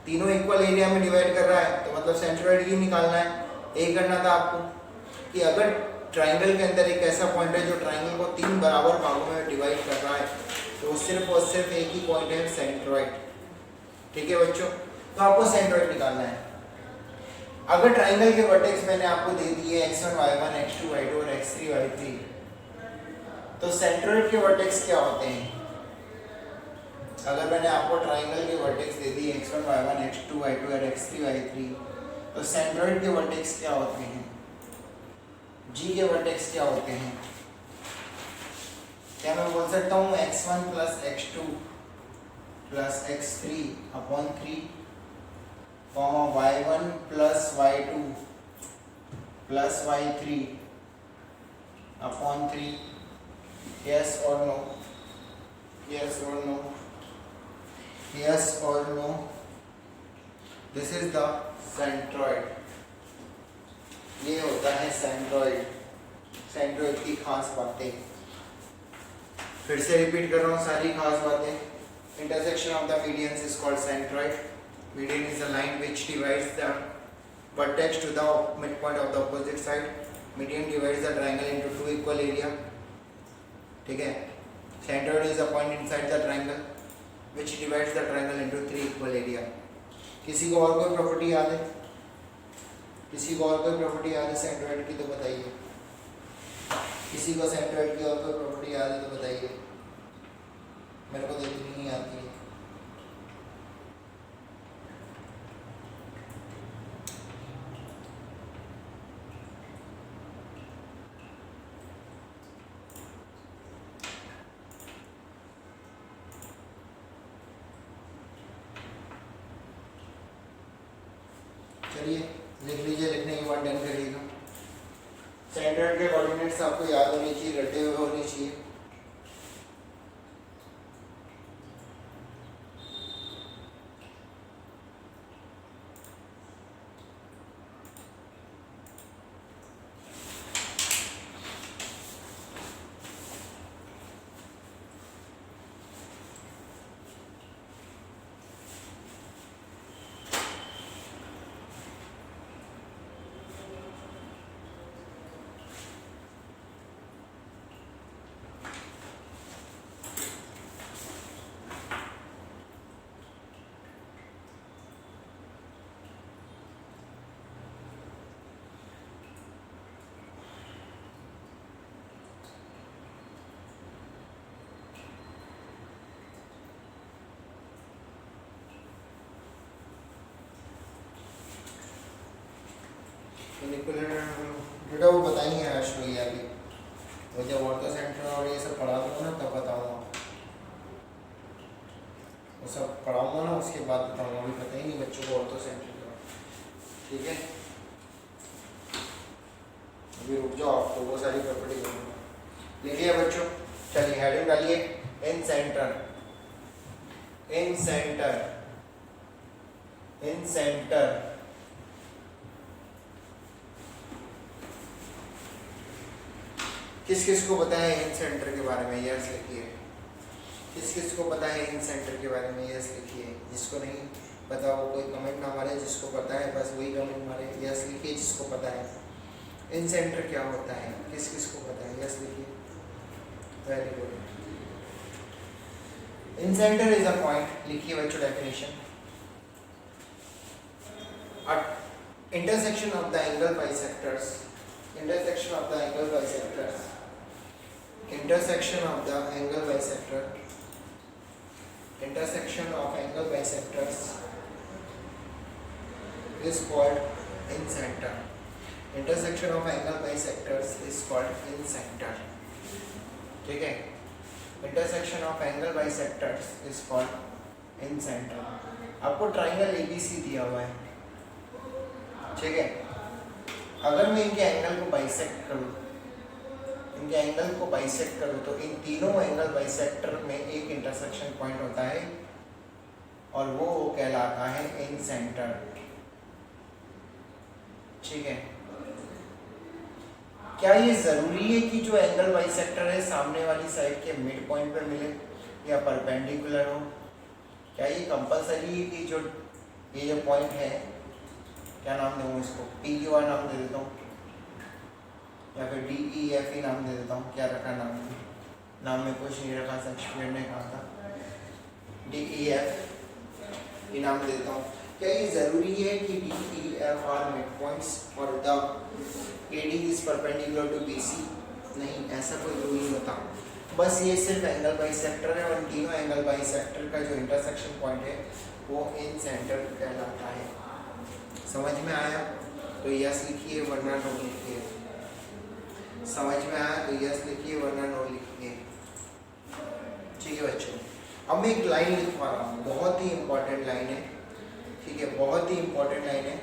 तीनों इक्वल एरिया में डिवाइड कर रहा है तो मतलब सेंट्रॉइड ही निकालना है, यही करना था आपको कि अगर ट्रायंगल के अंदर एक ऐसा पॉइंट है जो ट्रायंगल को 3 बराबर भागों में डिवाइड कर रहा है तो सिर्फ और सिर्फ एक ही पॉइंट है सेंट्रॉइड। ठीक है बच्चों, तो आपको सेंट्रॉइड निकालना है। अगर ट्रायंगल के वर्टेक्स मैंने आपको दे दिए x1 y1 x2 y2 और x3 y3, तो सेंट्रॉइड के वर्टेक्स क्या होते हैं? अगर मैंने आपको ट्रायंगल के वर्टेक्स दे दिए x1 y1 x2 y2 और x3 y3, तो सेंट्रॉइड के वर्टेक्स क्या होते हैं? जी के वर्टेक्स क्या होते हैं? क्या मैं बोल सकता हूँ x1 plus x2 plus x3 upon 3 comma y1 plus y2 plus y3 upon 3? Yes और नो, यस और no, yes or no? This is the centroid, ये होता है सेंट्रॉइड। सेंट्रॉइड की खास बातें फिर से रिपीट कर रहा हूँ, सारी खास बातें। Intersection of the medians is called centroid. Median is a line which divides the vertex to the mid point of the opposite side. Median divides the triangle into 2 equal area. ठीक है, centroid is a point inside the triangle which divides the triangle into 3 equal area। किसी को और कोई property याद है? किसी को और कोई प्रॉपर्टी याद है सेंट्रॉइड की तो बताइए। किसी को सेंट्रॉइड की और कोई प्रॉपर्टी याद है तो बताइए, मेरे को तो इतनी नहीं आती है। चलिए लिख लीजिए, लिखने के बाद डन करिएगा। सेंट्रॉइड के कोऑर्डिनेट्स आपको याद होनी चाहिए, रटे हुए होने चाहिए। बेटा वो बताएंगे हर्ष भैया अभी, वो जब ऑर्थो सेंटर और ये सब पढ़ा दूंगा ना तब बताऊंगा, वो सब पढ़ाऊंगा ना उसके बाद बताऊंगा, अभी पता ही नहीं बच्चों को ऑर्थो सेंटर का। ठीक है, अभी रुक जाओ, आपको वो सारी प्रॉपर्टी करूँगा। लिखिए बच्चों, चलिए हेडिंग डालिए, इन सेंटर, इन सेंटर, इन सेंटर किस किस को पता है इन सेंटर के बारे में? यस लिखिए। किस किस को पता है इन सेंटर के बारे में? यस लिखिए। जिसको नहीं पता वो कोई कमेंट ना मारे, जिसको पता है बस वही कमेंट मारे। यस लिखिए जिसको पता है इन सेंटर क्या होता है, किस किस को पता है? यस लिखिए, very good. In centre is a point, लिखिए बच्चों definition, intersection of the angle bisectors, intersection of the angle bisectors, intersection of the angle bisector, intersection of angle bisectors is called in center, intersection of angle bisectors is called in center। ठीक है, intersection of angle bisectors is called in center। आपको triangle ABC दिया हुआ है, ठीक है। अगर मैं इनके एंगल को बाइसेक्ट करूं, इनके एंगल को बाइसेक्ट करूं तो इन तीनों एंगल बाइसेक्टर में एक इंटरसेक्शन पॉइंट होता है और वो कहलाता है इन सेंटर। ठीक है, क्या ये जरूरी है कि जो एंगल बाइसेक्टर है सामने वाली साइड के मिड पॉइंट पर मिले या परपेंडिकुलर हो? क्या ये कंपलसरी है कि जो ये जो पॉइंट है, क्या नाम दूँ इसको, PQR नाम दे देता हूँ या फिर DEF ही नाम दे देता हूँ। क्या रखा नाम? नाम में कुछ नहीं रखा, शेक्सपियर ने कहा था DEF ही नाम दे देता हूँ। क्या ये ज़रूरी है कि DEF आर मिड पॉइंट्स और the AD is perpendicular to BC? नहीं, ऐसा कोई रूल नहीं होता। बस ये सिर्फ एंगल बाइसेक्टर है और इन तीनों एंगल बाइसेक्टर का जो इंटरसेक्शन पॉइंट है वो इन सेंटर कहलाता है। समझ में आया तो यस लिखिए वरना नो लिखिए। समझ में आया तो यस लिखिए वरना नो लिखिए। ठीक है बच्चों, अब मैं एक लाइन लिखवा रहा हूँ, बहुत ही इंपॉर्टेंट लाइन है। ठीक है, बहुत ही इंपॉर्टेंट लाइन है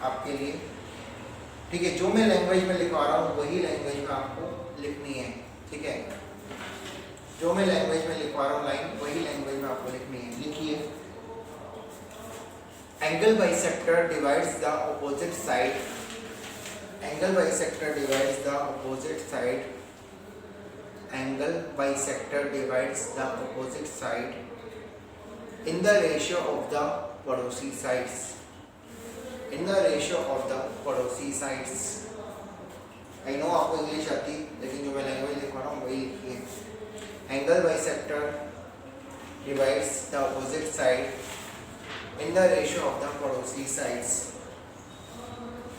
आपके लिए। ठीक है, जो मैं लैंग्वेज में लिखवा रहा हूँ वही लैंग्वेज में आपको लिखनी है। ठीक है, जो मैं लैंग्वेज में लिखवा रहा हूँ लाइन, वही लैंग्वेज में आपको लिखनी है। लिखिए, angle bisector divides the opposite side, angle bisector divides the opposite side, angle bisector divides the opposite side in the ratio of the पड़ोसी sides, in the ratio of the पड़ोसी sides। I know आपको English आती, लेकिन जो मैं language लिखवा रहा हूँ वही लिखिए। angle bisector divides the opposite side in the ratio of the पड़ोसी sides।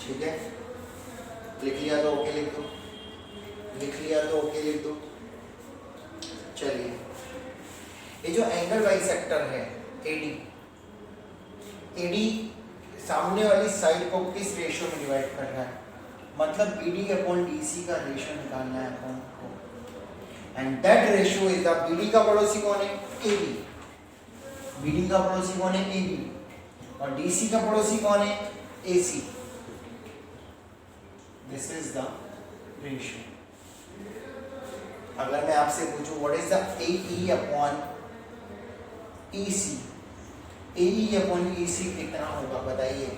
ठीक है, लिख लिया तो ओके लिख दो, लिख लिया तो ओके लिख दो। चलिए, ये जो एंगल बाइसेक्टर है AD सामने वाली साइड को किस रेशियो में डिवाइड कर रहा है? मतलब BD अपॉन DC का रेशियो निकालना है अपन को, and that ratio is the BD का पड़ोसी कौन है? AB। BD का पड़ोसी कौन है? AB। और DC का पड़ोसी कौन है? AC। This is the ratio. अगर मैं आपसे पूछूं what is the AE upon EC, AE upon EC कितना होगा बताइए?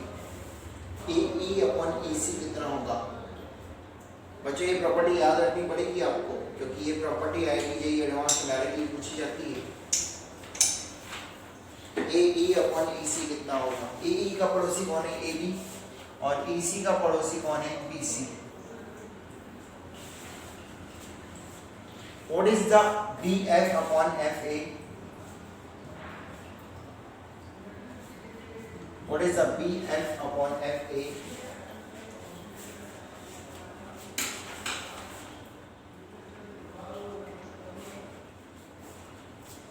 AE अपॉन EC कितना होगा? बच्चों ये प्रॉपर्टी याद रखनी पड़ेगी आपको, क्योंकि ये प्रॉपर्टी IIT एडवांस में डायरेक्टली पूछी जाती है। AE अपॉन EC कितना होगा? AE का पड़ोसी कौन है? AB। और EC का पड़ोसी कौन है? BC। What is the BF upon FA? What is the BF upon FA?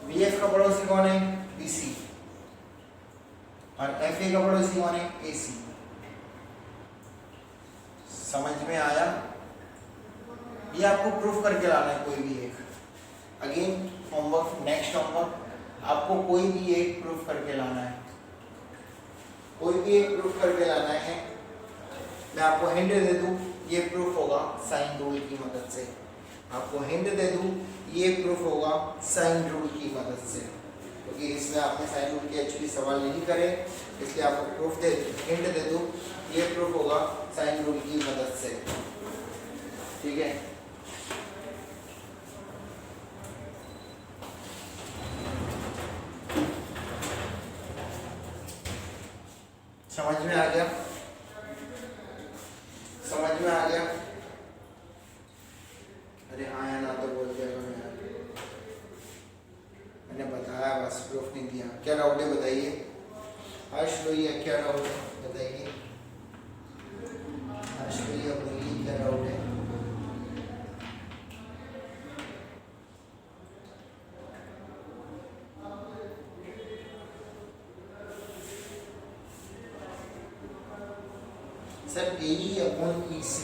BF का पड़ोसी कौन है? BC। और FA का पड़ोसी कौन है? AC। समझ में आया? ये आपको प्रूफ करके लाना है कोई भी एक। अगेन होमवर्क, नेक्स्ट होमवर्क, आपको कोई भी एक प्रूफ करके लाना है, कोई भी एक प्रूफ करके लाना है। मैं आपको हिंट दे दूं, ये प्रूफ होगा साइन रूल की मदद से। आपको हिंट दे दूं, ये प्रूफ होगा साइन रूल की मदद से, क्योंकि इसमें आपने साइन रूल के एक्चुअली सवाल नहीं करे, इसलिए आपको प्रूफ दे हिंट दे दूं, ये प्रूफ होगा साइन रूल की मदद से। ठीक है, समझ में आ गया? समझ में आ गया? अरे हाँ या ना तो बोल दिया करो यार, मैंने बताया बस, प्रूफ नहीं दिया। क्या डाउट है बताइए? हर्ष भैया क्या डाउट है बताइए? हर्ष भैया बोलिए क्या डाउट है? Sir AE upon EC,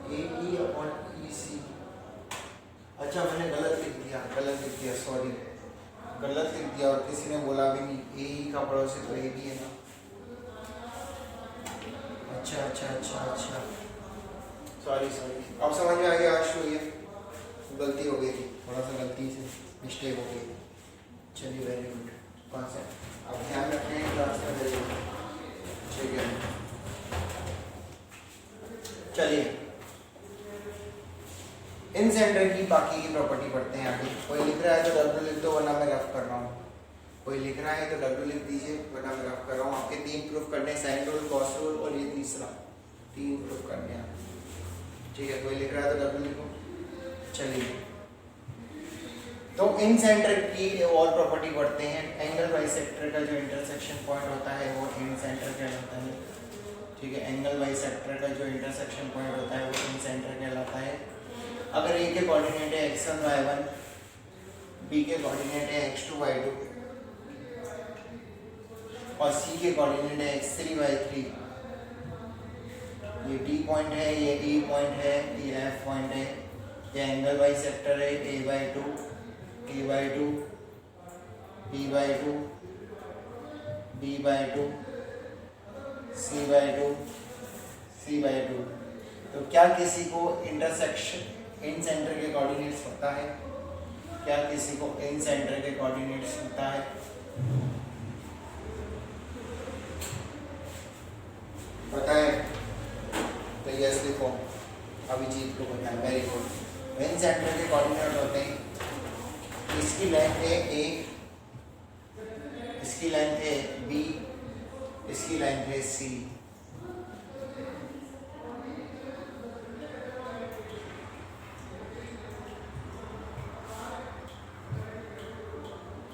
AE upon EC, अच्छा मैंने गलत लिख दिया, सॉरी, गलत लिख दिया, और किसी ने बोला भी नहीं, AE का पड़ोसी तो AB है ना। अच्छा, सॉरी, अब समझ में आ गया? आज तो ये गलती हो गई थी, थोड़ा सा गलती से मिस्टेक हो गई। चलिए वेरी गुड, कौन सा आप ध्यान रखें क्लास में, वेरी गुड, ठीक है। चलिए इन सेंटर की बाकी की प्रॉपर्टी पढ़ते हैं आगे। कोई लिख रहा है तो W लिख दो, वरना मैं रफ कर रहा हूँ। कोई लिख रहा है तो W लिख दीजिए, वरना मैं रफ कर रहा हूँ। आपके 3 प्रूफ करने हैं, साइन रूल, कॉस रूल और ये तीसरा, 3 प्रूफ करने हैं। ठीक है, कोई लिख रहा है तो W लिखो। चलिए तो इन सेंटर की और प्रॉपर्टी पढ़ते हैं। एंगल बाइसेक्टर का जो इंटरसेक्शन पॉइंट होता है वो इन सेंटर कहलाता है। ठीक है, एंगल बाइसेक्टर का जो इंटरसेक्शन पॉइंट होता है वो इन सेंटर कहलाता है। अगर ए के कोऑर्डिनेट है x1 y1, बी के कोऑर्डिनेट है x2 y2 और सी के कोऑर्डिनेट है x3 y3, ये D पॉइंट है, ये E पॉइंट है, ये F पॉइंट है, ये एंगल बाइसेक्टर है a/2, a/2, b/2, b/2, c/2, c/2। तो क्या किसी को इंटरसेक्शन इन सेंटर के कोऑर्डिनेट्स पता है? क्या किसी को इन सेंटर के कोऑर्डिनेट्स पता है? पता है तो यस लिखो, अभिजीत को पता है, वेरी गुड। इन सेंटर के कोऑर्डिनेट होते हैं, इसकी लेंथ है a, इसकी लेंथ है b, इसकी लेंथ है c।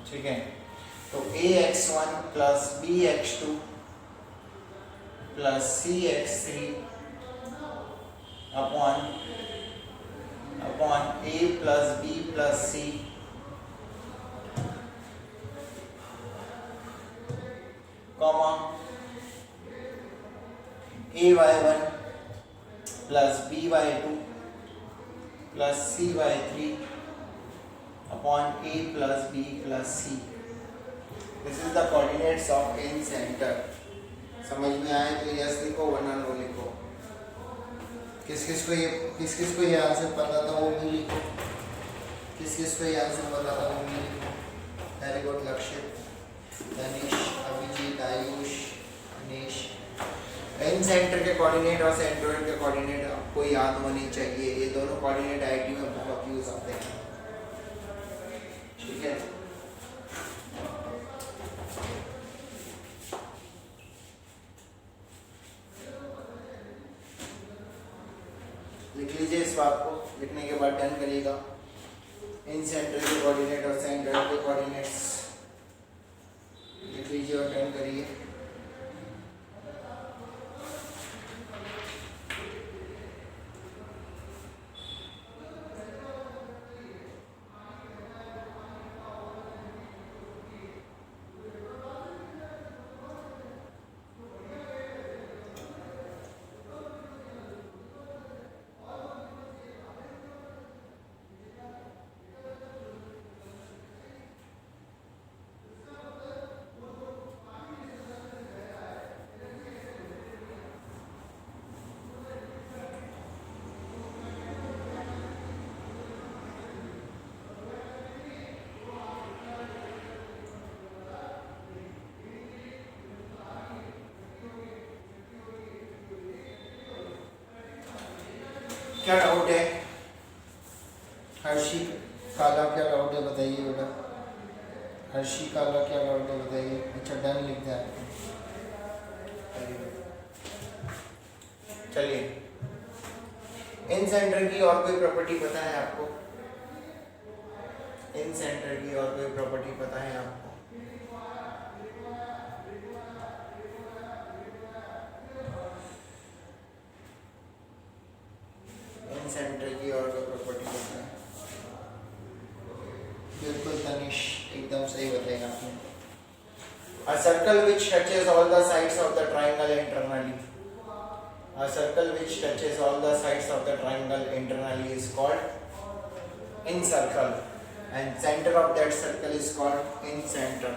ठीक है, तो ax1 plus bx2 plus cx3 upon a plus b plus c comma ay1 plus by2 plus cy3 upon a plus b plus c। This is the coordinates of in center। समझ में आए तो yes लिखो, वरना no लिखो। किस किस को ये आंसर पता था वो भी लिखो, किस को ये आंसर पता था वो भी लिखो। वेरी गुड, लक्षित, तनिष, अभिजीत, आयुष, अनीश। इन सेंटर के कोऑर्डिनेट और सेंट्रोइड के कोऑर्डिनेट आपको याद होने चाहिए, ये दोनों कोऑर्डिनेट आईटी में बहुत यूज आते हैं। ठीक है, लिख लीजिए इस बात को, लिखने के बाद डन करिएगा। इन सेंटर के कोऑर्डिनेट और सेंट्रोइड के कोऑर्डिनेट्स लिख लीजिए और डन करिए। क्या डाउट है? हर्षी काला क्या डाउट है बताइए बेटा। हर्षी काला क्या डाउट है बताइए। अच्छा डन लिख दिया। चलिए इन सेंटर की और कोई प्रॉपर्टी पता है आपको? इन सेंटर की और कोई प्रॉपर्टी पता है आपको? इन सेंटर की और कोई प्रॉपर्टी पता है? बिल्कुल तनिष एकदम सही बताया आपने। A circle which touches all the sides of the triangle internally. A circle which touches all the sides of the triangle internally is called incircle, and center of that circle is called incenter.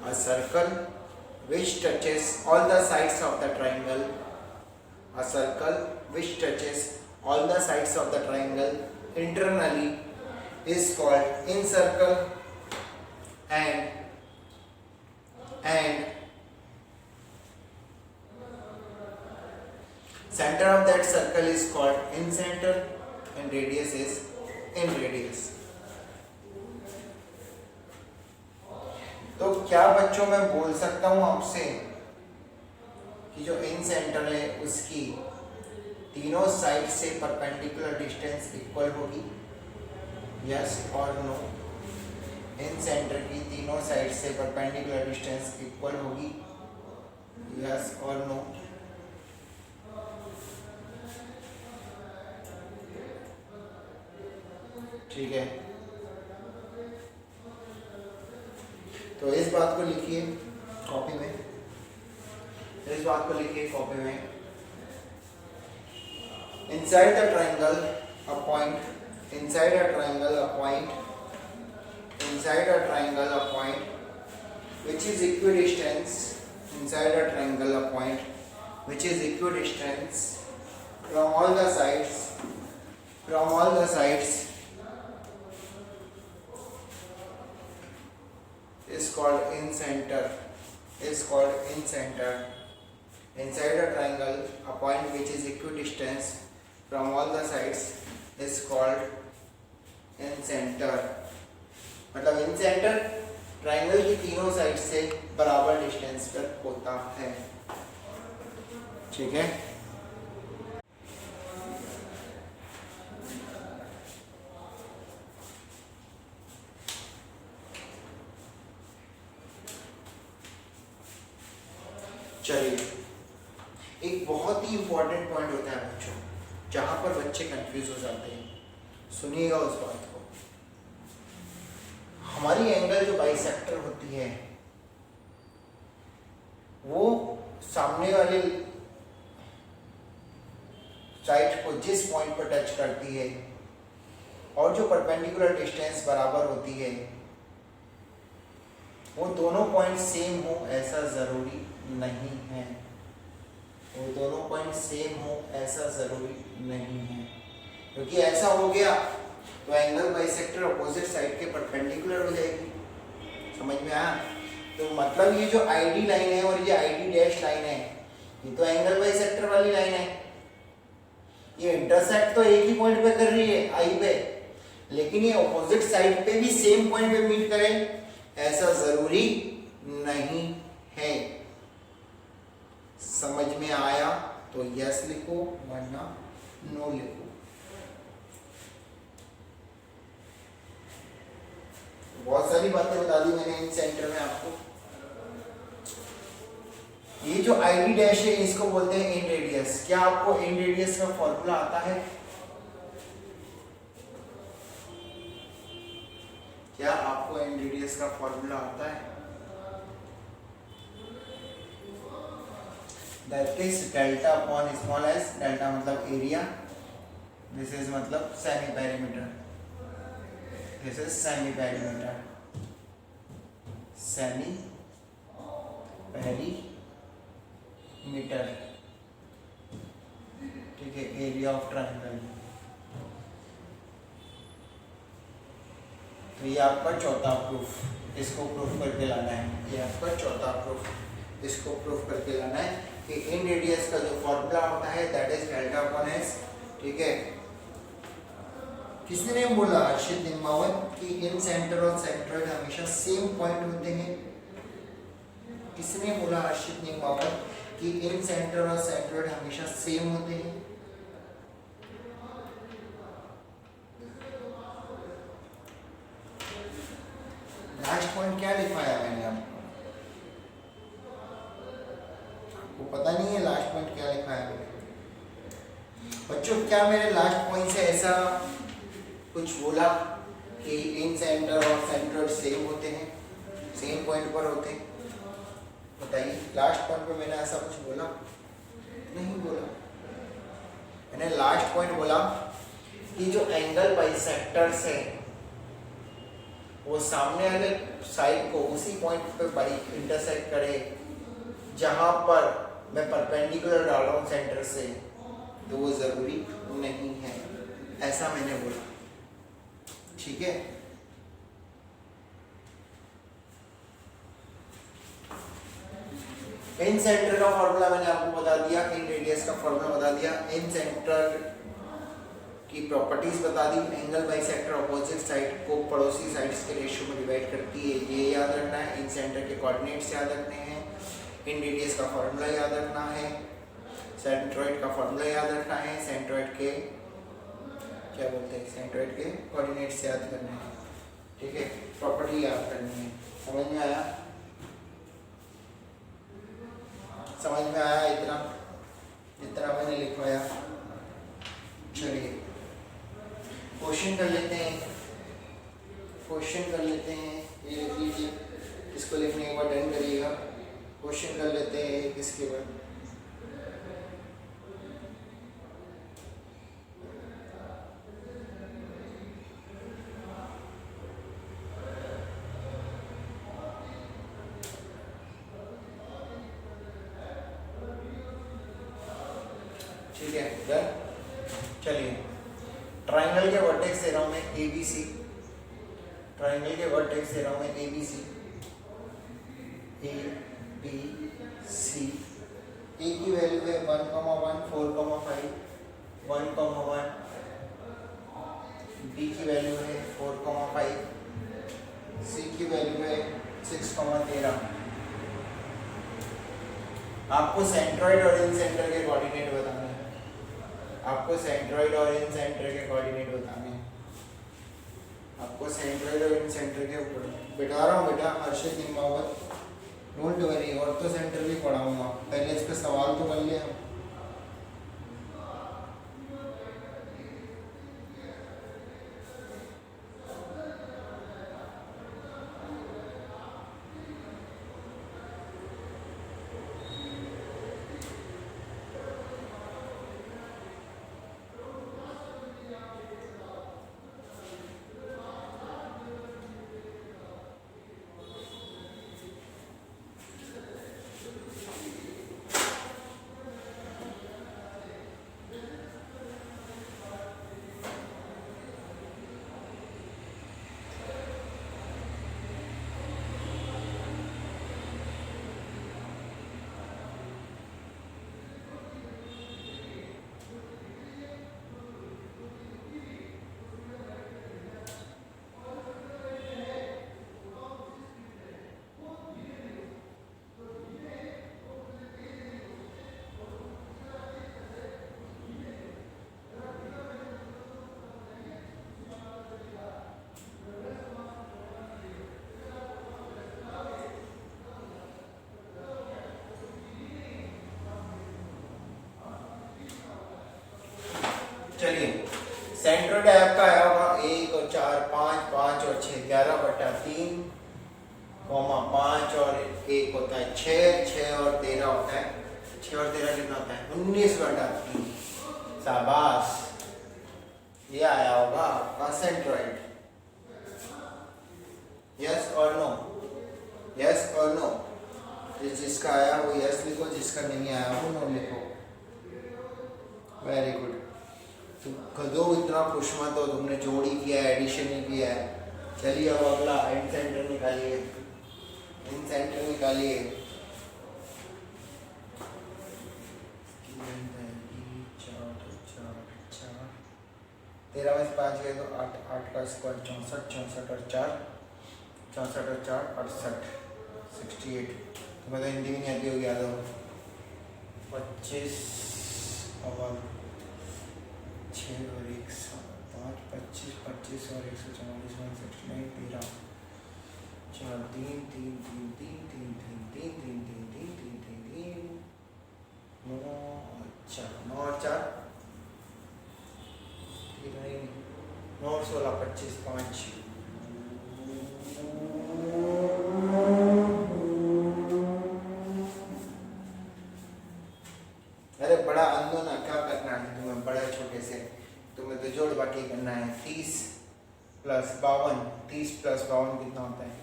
A circle which touches all the sides of the triangle. A circle which touches all the sides of the triangle internally is called incircle, and center of that circle is called incenter, and radius is inradius. तो क्या बच्चों मैं बोल सकता हूं आपसे कि जो इन सेंटर है उसकी तीनों साइड से परपेंडिकुलर डिस्टेंस इक्वल होगी? यस और नो? इन सेंटर की तीनों साइड से परपेंडिकुलर डिस्टेंस इक्वल होगी? यस और नो? ठीक है, तो इस बात को लिखिए कॉपी में, इस बात को लिखिए कॉपी में। Inside the triangle a point, inside a triangle a point, inside a triangle a point which is equidistance, inside a triangle a point which is equidistance from all the sides, from all the sides is called incenter, is called incenter. Inside a triangle a point which is equidistance from all the sides is called incenter. मतलब incenter triangle की तीनों side से बराबर distance पर होता है। ठीक है, चलिए एक बहुत ही इंपॉर्टेंट पॉइंट होता है बच्चों, जहां पर बच्चे कंफ्यूज हो जाते हैं। सुनिएगा उस बात को। हमारी एंगल जो बाइसेक्टर होती है वो सामने वाले साइड को जिस पॉइंट पर टच करती है और जो परपेंडिकुलर डिस्टेंस बराबर होती है वो दोनों पॉइंट सेम हो ऐसा जरूरी नहीं है। वो दोनों पॉइंट सेम हो ऐसा जरूरी नहीं है, क्योंकि ऐसा हो गया तो एंगल बाइसेक्टर अपोजिट साइड के परपेंडिकुलर हो जाएगी। समझ में आया? तो मतलब ये जो आईडी लाइन है और ये आईडी डैश लाइन है ये तो एंगल बाइसेक्टर वाली लाइन है। ये इंटरसेक्ट तो एक ही पॉइंट पे कर रही है आई पे, लेकिन ये अपोजिट साइड पे भी सेम पॉइंट पे मीट करे ऐसा जरूरी नहीं है। समझ में आया तो यस लिखो वरना नो लिखो। बहुत सारी बातें बता दी मैंने इन सेंटर में आपको। ये जो आईडी डैश है इसको बोलते हैं इन रेडियस। क्या आपको इन रेडियस का फॉर्मूला आता है? क्या आपको इन रेडियस का फॉर्मूला आता है? That is delta upon small s। Delta मतलब एरिया, दिस इज मतलब semi perimeter, this is semi perimeter, semi perimeter. ठीक है, एरिया ऑफ ट्रायंगल। तो ये आपका चौथा प्रूफ, इसको प्रूफ करके लाना है। ये आपका चौथा प्रूफ, इसको प्रूफ करके लाना है कि इन रेडियस का जो फॉर्मूला होता है that is delta upon S. ठीक है, किसने नहीं बोला? हर्षित निम्बावत कि इन सेंटर और सेंट्रोइड हमेशा सेम पॉइंट होते हैं। किसने बोला? हर्षित निम्बावत कि इन सेंटर और सेंट्रोइड हमेशा सेम होते हैं। लास्ट पॉइंट क्या लिखवाया मैंने आपको पता नहीं है लास्ट पॉइंट क्या लिखवाया मैंने? बच्चों क्या मेरे लास्ट पॉइंट से ऐसा कुछ बोला कि इन सेंटर और सेंट्रोइड सेम होते हैं, सेम पॉइंट पर होते हैं? बताइए, लास्ट पॉइंट पे मैंने ऐसा कुछ बोला? नहीं बोला। मैंने लास्ट पॉइंट बोला कि जो एंगल बाइसेक्टर्स है वो सामने वाले साइड को उसी पॉइंट पे इंटरसेक्ट करे जहां पर मैं परपेंडिकुलर डाल रहा हूँ सेंटर से, तो वो जरूरी नहीं है, ऐसा मैंने बोला। ठीक है, इन सेंटर का फॉर्मूला मैंने आपको बता दिया, इन रेडियस का फॉर्मूला बता दिया, इन सेंटर की प्रॉपर्टीज बता दी। एंगल बाइसेक्टर अपोजिट साइड को पड़ोसी साइड्स के रेशियो में डिवाइड करती है, ये याद रखना है। इन सेंटर के कोऑर्डिनेट्स याद रखने हैं, इन रेडियस का फॉर्मूला याद रखना है, सेंट्रोइड का फॉर्मूला याद रखना है, सेंट्रोइड के क्या बोलते हैं, सेंट्रोइड के कोऑर्डिनेट्स याद करने हैं। ठीक है, प्रॉपर्टी याद करनी है। समझ में आया? समझ में आया इतना जितना मैंने लिखवाया? चलिए क्वेश्चन कर लेते हैं, क्वेश्चन कर लेते हैं। ये लिख लीजिए, इसको लिखने के बाद डन करिएगा। क्वेश्चन कर लेते हैं किसके बाद? ठीक है, डन। चलिए, ट्राइंगल के वर्टेक्स दे रहा हूं मैं ABC, ट्राइंगल के वर्टेक्स दे रहा हूं मैं ABC, ABC। A की वैल्यू है 1,1, 4,5, 1,1। B की वैल्यू है 4,5, C की वैल्यू है 6,13। आपको सेंट्रोइड और इन सेंटर के कोऑर्डिनेट बताने हैं, आपको सेंट्रोइड और इन सेंटर के कोऑर्डिनेट बताने हैं, आपको सेंट्रोइड और इन सेंटर के ऊपर बिठा रहा हूँ बेटा। हर्षित निम्बावत, डोंट वरी, और तो सेंटर भी पढ़ाऊंगा, पहले इस पे सवाल तो कर लिया। चलिए, सेंट्रोइड आपका आया होगा 1 और 4, 5, 5 और 6, 11/3, 5 और 1 होता है 6, 6 और 13 होता है, 6 और 13 कितना होता है 19/3। शाबाश, ये आया होगा आपका सेंट्रोइड। यस और नो, यस और नो। जिसका आया वो यस लिखो, जिसका नहीं आया वो नो लिखो। Very good. तो कदो इतना खुश मत हो, तुमने जोड़ी किया है, एडिशन ही किया है। चलिए अब अगला एंड सेंटर निकालिए, एंड सेंटर निकालिए। 13 में से 5 गए तो 8, 8 का स्क्वायर 64, 64 और 4, 64 और 4 68, 68। तो मतलब हिंदी में नहीं आती होगी, याद हो 25 और 6 और 1 5, 25, 25 और 144, 169, 13, 4, 3, 3, 3, 3, 3, 3, 3, 3, 3, 3, 3, 3, 3, 9, अच्छा 9 और 4 9 और 16, 25, 5। अरे बड़ा अंदो ना, क्या करना है तुम्हें बड़े छोटे से, तुम्हें तो जोड़ बाकी करना है। 30 प्लस 52, 30 प्लस 52 कितना होता है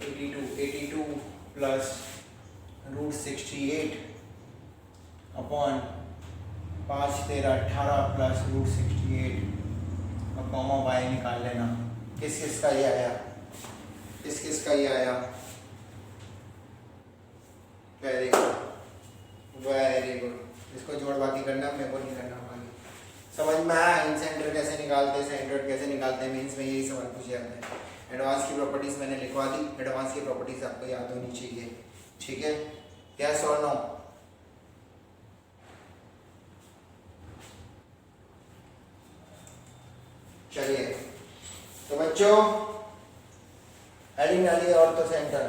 82, 82 plus root 68 upon 5, 13, 18 plus root 68 और कॉमा वाई निकाल लेना। किस किस का ये आया, किस किस का ये आया, वेरी गुड वेरी गुड। इसको जोड़ बाकी करना, मेरे को नहीं करना बाकी। समझ में आया इन सेंटर कैसे निकालते हैं, सेंटर कैसे निकालते हैं, मीन्स में यही सवाल पूछे जाते हैं। एडवांस की प्रॉपर्टीज मैंने लिखवा दी, एडवांस की प्रॉपर्टीज आपको याद होनी चाहिए, ठीक है। यस और नो? चलिए तो बच्चों हेडिंग डालिए और तो सेंटर।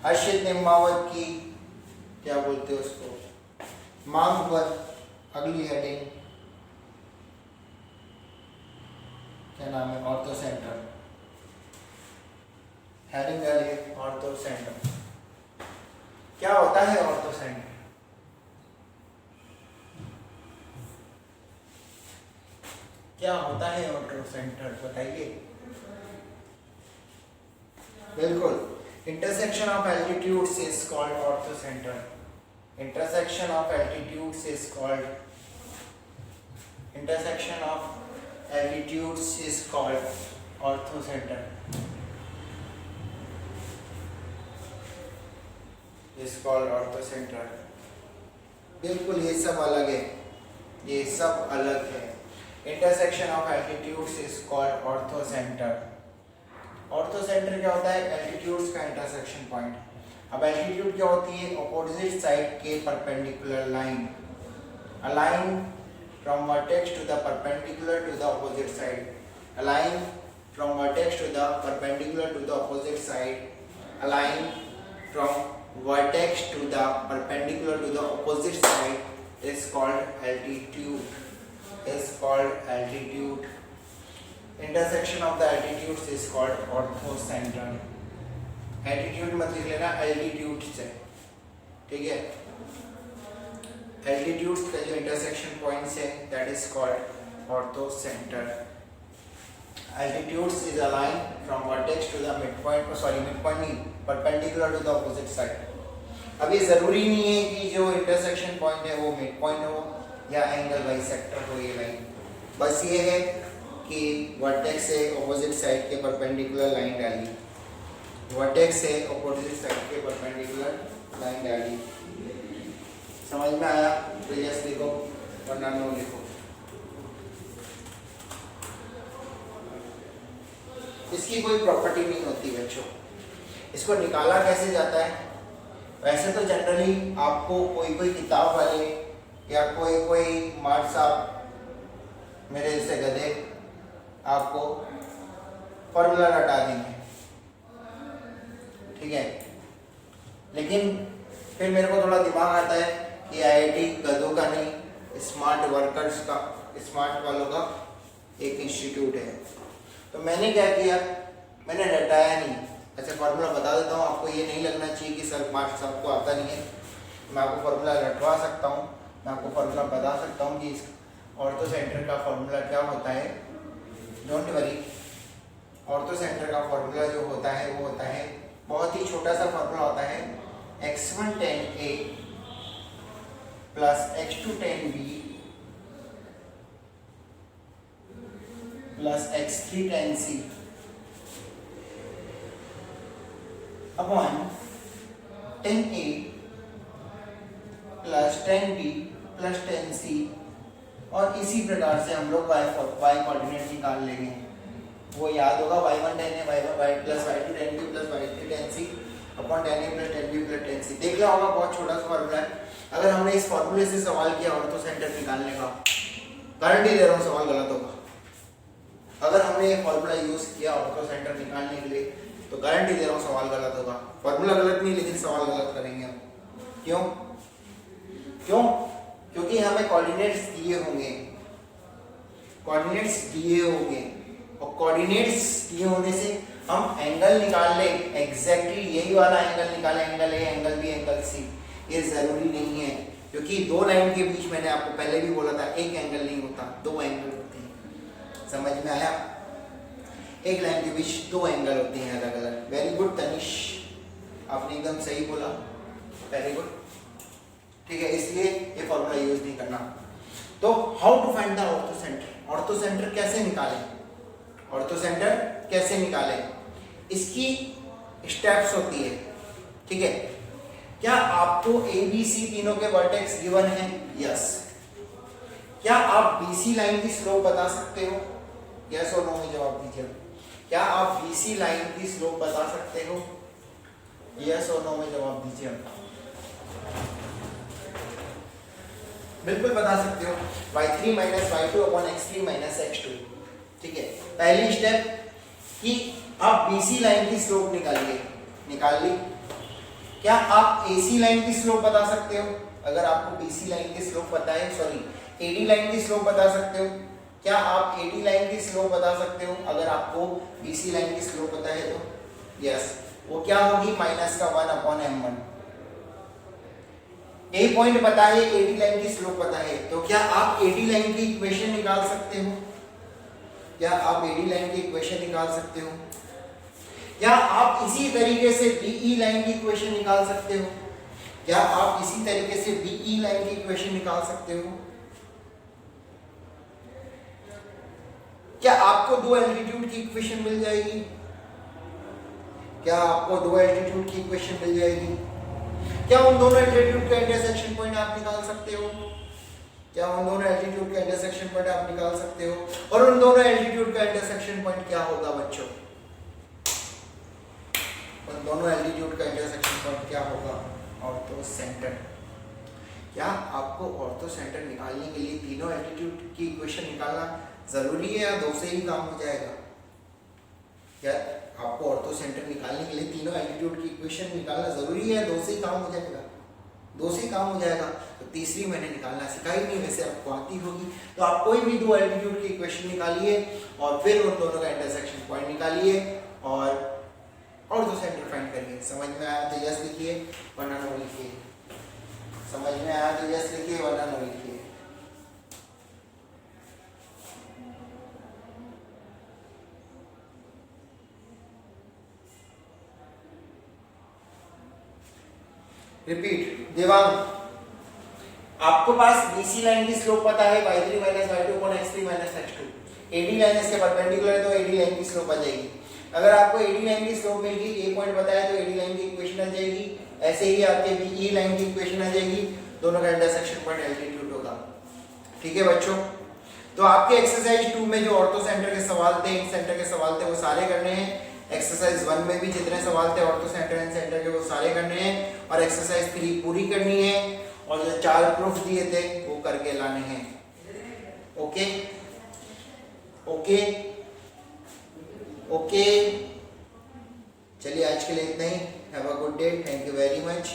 हर्षित निम्बावत की क्या बोलते हो उसको, मांग पर अगली हेडिंग क्या नाम है, ऑर्थो सेंटर। हेडिंग डालिए ऑर्थो सेंटर। क्या होता है ऑर्थो सेंटर? क्या होता है ऑर्थो सेंटर बताइए। बिल्कुल, intersection of altitudes is called ortho centre. Intersection of altitudes is called, intersection of altitudes is called ortho centre. Is called ortho centre. बिल्कुल ये सब अलग है, ये सब अलग है। Intersection of altitudes is called ortho centre. Ortho centre क्या होता है, एल्टीट्यूड्स का इंटरसेक्शन पॉइंट। अब एल्टीट्यूड क्या होती है, अपोजिट साइड के perpendicular line, a line from vertex to the perpendicular to the opposite side, a line from vertex to the perpendicular to the opposite side, a line from vertex to the perpendicular to the opposite side is called altitude, is called altitude. Intersection of the altitudes is called orthocenter. Altitude मत लिख लेना altitude से, ठीक है। altitudes का जो intersection points है that is called orthocenter. Altitudes is a line from vertex to the midpoint, midpoint नहीं, perpendicular to the opposite side. अब ये जरूरी नहीं है कि जो इंटरसेक्शन पॉइंट है वो मिड पॉइंट हो या एंगल बाइसेक्टर हो ये लाइन, बस ये है कि वर्टेक्स से ऑपोजिट साइड के परपेंडिकुलर लाइन डाली, वर्टेक्स से ऑपोजिट साइड के परपेंडिकुलर लाइन डाली। समझ में आया तो यस लिखो वरना नो लिखो। इसकी कोई प्रॉपर्टी नहीं होती बच्चों। इसको निकाला कैसे जाता है, वैसे तो जनरली आपको कोई कोई किताब वाले या कोई मार्ट साहब मेरे जैसे गधे आपको फॉर्मूला रटा देंगे, ठीक है। लेकिन फिर मेरे को थोड़ा दिमाग आता है कि आईआईटी गधों का नहीं, स्मार्ट वर्कर्स का, स्मार्ट वालों का एक इंस्टीट्यूट है। तो मैंने क्या किया, मैंने रटाया नहीं। अच्छा फार्मूला बता देता हूँ आपको, ये नहीं लगना चाहिए कि सर मार्क्स आपको आता नहीं है। मैं आपको फार्मूला रटवा सकता हूँ, मैं आपको फार्मूला बता सकता हूँ कि इस ऑर्थो सेंटर का फार्मूला क्या होता है। डोंट वरी, ऑर्थो सेंटर का फार्मूला जो होता है वो होता है बहुत ही छोटा सा फार्मूला होता है, x1 tan A plus x2 tan B plus x3 tan C upon tan A plus tan B plus tan C और इसी प्रकार से हम लोग y कोऑर्डिनेट निकाल लेंगे। वो याद होगा y1 tan a y plus y2 tan b plus y3 tan c upon tan a plus tan b plus tan c। देख लिया होगा, बहुत छोटा सा फॉर्मूला है। अगर हमने इस फॉर्मूले से सवाल किया ऑर्थो सेंटर निकालने का, गारंटी दे रहा हूँ सवाल गलत होगा। अगर हमने ये फॉर्मूला यूज किया ऑर्थो सेंटर निकालने के लिए तो गारंटी दे रहा हूँ सवाल गलत होगा। फॉर्मूला गलत नहीं, लेकिन सवाल गलत करेंगे हम। क्यों? क्योंकि हमें कोऑर्डिनेट्स दिए होंगे, कोऑर्डिनेट्स दिए होंगे, और कोऑर्डिनेट्स दिए होने से हम एंगल निकाल ले, एग्जैक्टली यही वाला एंगल निकाले, angle A, angle B, angle C. ये जरूरी नहीं है, क्योंकि दो लाइन के बीच, मैंने आपको पहले भी बोला था, एक एंगल नहीं होता, दो एंगल होते हैं। समझ में आया? एक लाइन के बीच दो एंगल होते हैं अलग अलग। वेरी गुड तनिष, आपने एकदम सही बोला, वेरी गुड। ठीक है, इसलिए ये फॉर्मूला यूज नहीं करना। तो how to find the ortho centre? Ortho centre कैसे निकालें? ऑर्थो सेंटर कैसे निकालें? इसकी स्टेप्स होती है। ठीक है, क्या आपको ए बी सी तीनों के वर्टेक्स गिवन है? यस। क्या आप बीसी लाइन की स्लोप बता सकते हो? यस और नो में जवाब दीजिए। क्या आप बीसी लाइन की स्लोप बता सकते हो? यस और नो में जवाब दीजिए। बिल्कुल बता सकते हो। y3 minus y2 upon x3 minus x2। ठीक है, पहली स्टेप कि आप BC लाइन की स्लोप निकालिए। निकाल ली। क्या आप AC लाइन की स्लोप बता सकते हो? अगर आपको BC लाइन की स्लोप पता है, सॉरी AD लाइन की स्लोप बता सकते हो? क्या आप AD लाइन की स्लोप बता सकते हो? अगर आपको BC लाइन की स्लोप पता है तो यस। वो क्या होगी? माइनस का 1 अपॉन m1। ए पॉइंट पता है, एडी लाइन की स्लोप पता है, तो क्या आप एडी लाइन की इक्वेशन निकाल सकते हो? क्या आप एडी लाइन की इक्वेशन निकाल सकते हो? क्या आप इसी तरीके से बीई लाइन की इक्वेशन निकाल सकते हो? क्या आप इसी तरीके से बीई लाइन की इक्वेशन निकाल सकते हो? क्या आपको दो एल्टीट्यूड की इक्वेशन मिल जाएगी? क्या आपको दो एल्टीट्यूड की इक्वेशन मिल जाएगी? क्या उन दोनों एल्टीट्यूड का इंटरसेक्शन पॉइंट आप निकाल सकते हो? क्या उन दोनों एल्टीट्यूड का इंटरसेक्शन पॉइंट आप निकाल सकते हो? और उन दोनों एल्टीट्यूड का इंटरसेक्शन पॉइंट क्या होगा बच्चों? उन दोनों एल्टीट्यूड का इंटरसेक्शन पॉइंट क्या होगा? Ortho centre. क्या आपको ऑर्थो सेंटर निकालने के लिए तीनों एल्टीट्यूड की इक्वेशन निकालना जरूरी है, या दो से ही काम हो जाएगा? क्या आपको ऑर्थो सेंटर निकालने के लिए तीनों एल्टीट्यूड की इक्वेशन निकालना जरूरी है, दो से ही काम हो जाएगा? दो से ही काम हो जाएगा। तो तीसरी मैंने निकालना सिखाई नहीं, वैसे आपको आती होगी। तो आप कोई भी दो एल्टीट्यूड की इक्वेशन निकालिए और फिर उन दोनों का इंटरसेक्शन पॉइंट निकालिए और ऑर्थो सेंटर फाइंड करिए। समझ में आया तो यस लिखिए, वरना नो लिखिए। समझ में आया तो यस लिखिए, वरना नो लिखिए। रिपीट। देवांग, आपको पास बीसी लाइन की स्लोप पता है, y3 minus y2 upon x3 minus x2। AD line इसके परपेंडिकुलर है तो एडी लाइन की स्लोप आ जाएगी। अगर आपको एडी लाइन की स्लोप मिल गई, ए पॉइंट पता है तो एडी लाइन की इक्वेशन आ जाएगी। ऐसे ही आपके बीई लाइन की इक्वेशन आ जाएगी। दोनों का इंटरसेक्शन पॉइंट एल्टीट्यूड होगा। ठीक है बच्चों, तो आपके एक्सरसाइज 2 में जो ऑर्थो सेंटर के सवाल थे, इन सेंटर के सवाल थे, वो सारे करने हैं। एक्सरसाइज 1 में भी जितने सवाल थे ऑर्थो सेंटर एंड सेंटर के, वो सारे करने हैं। और एक्सरसाइज 3 पूरी करनी है, और जो 4 प्रूफ दिए थे वो करके लाने हैं। ओके ओके ओके, चलिए आज के लिए इतना ही। Have a good day, thank you very much.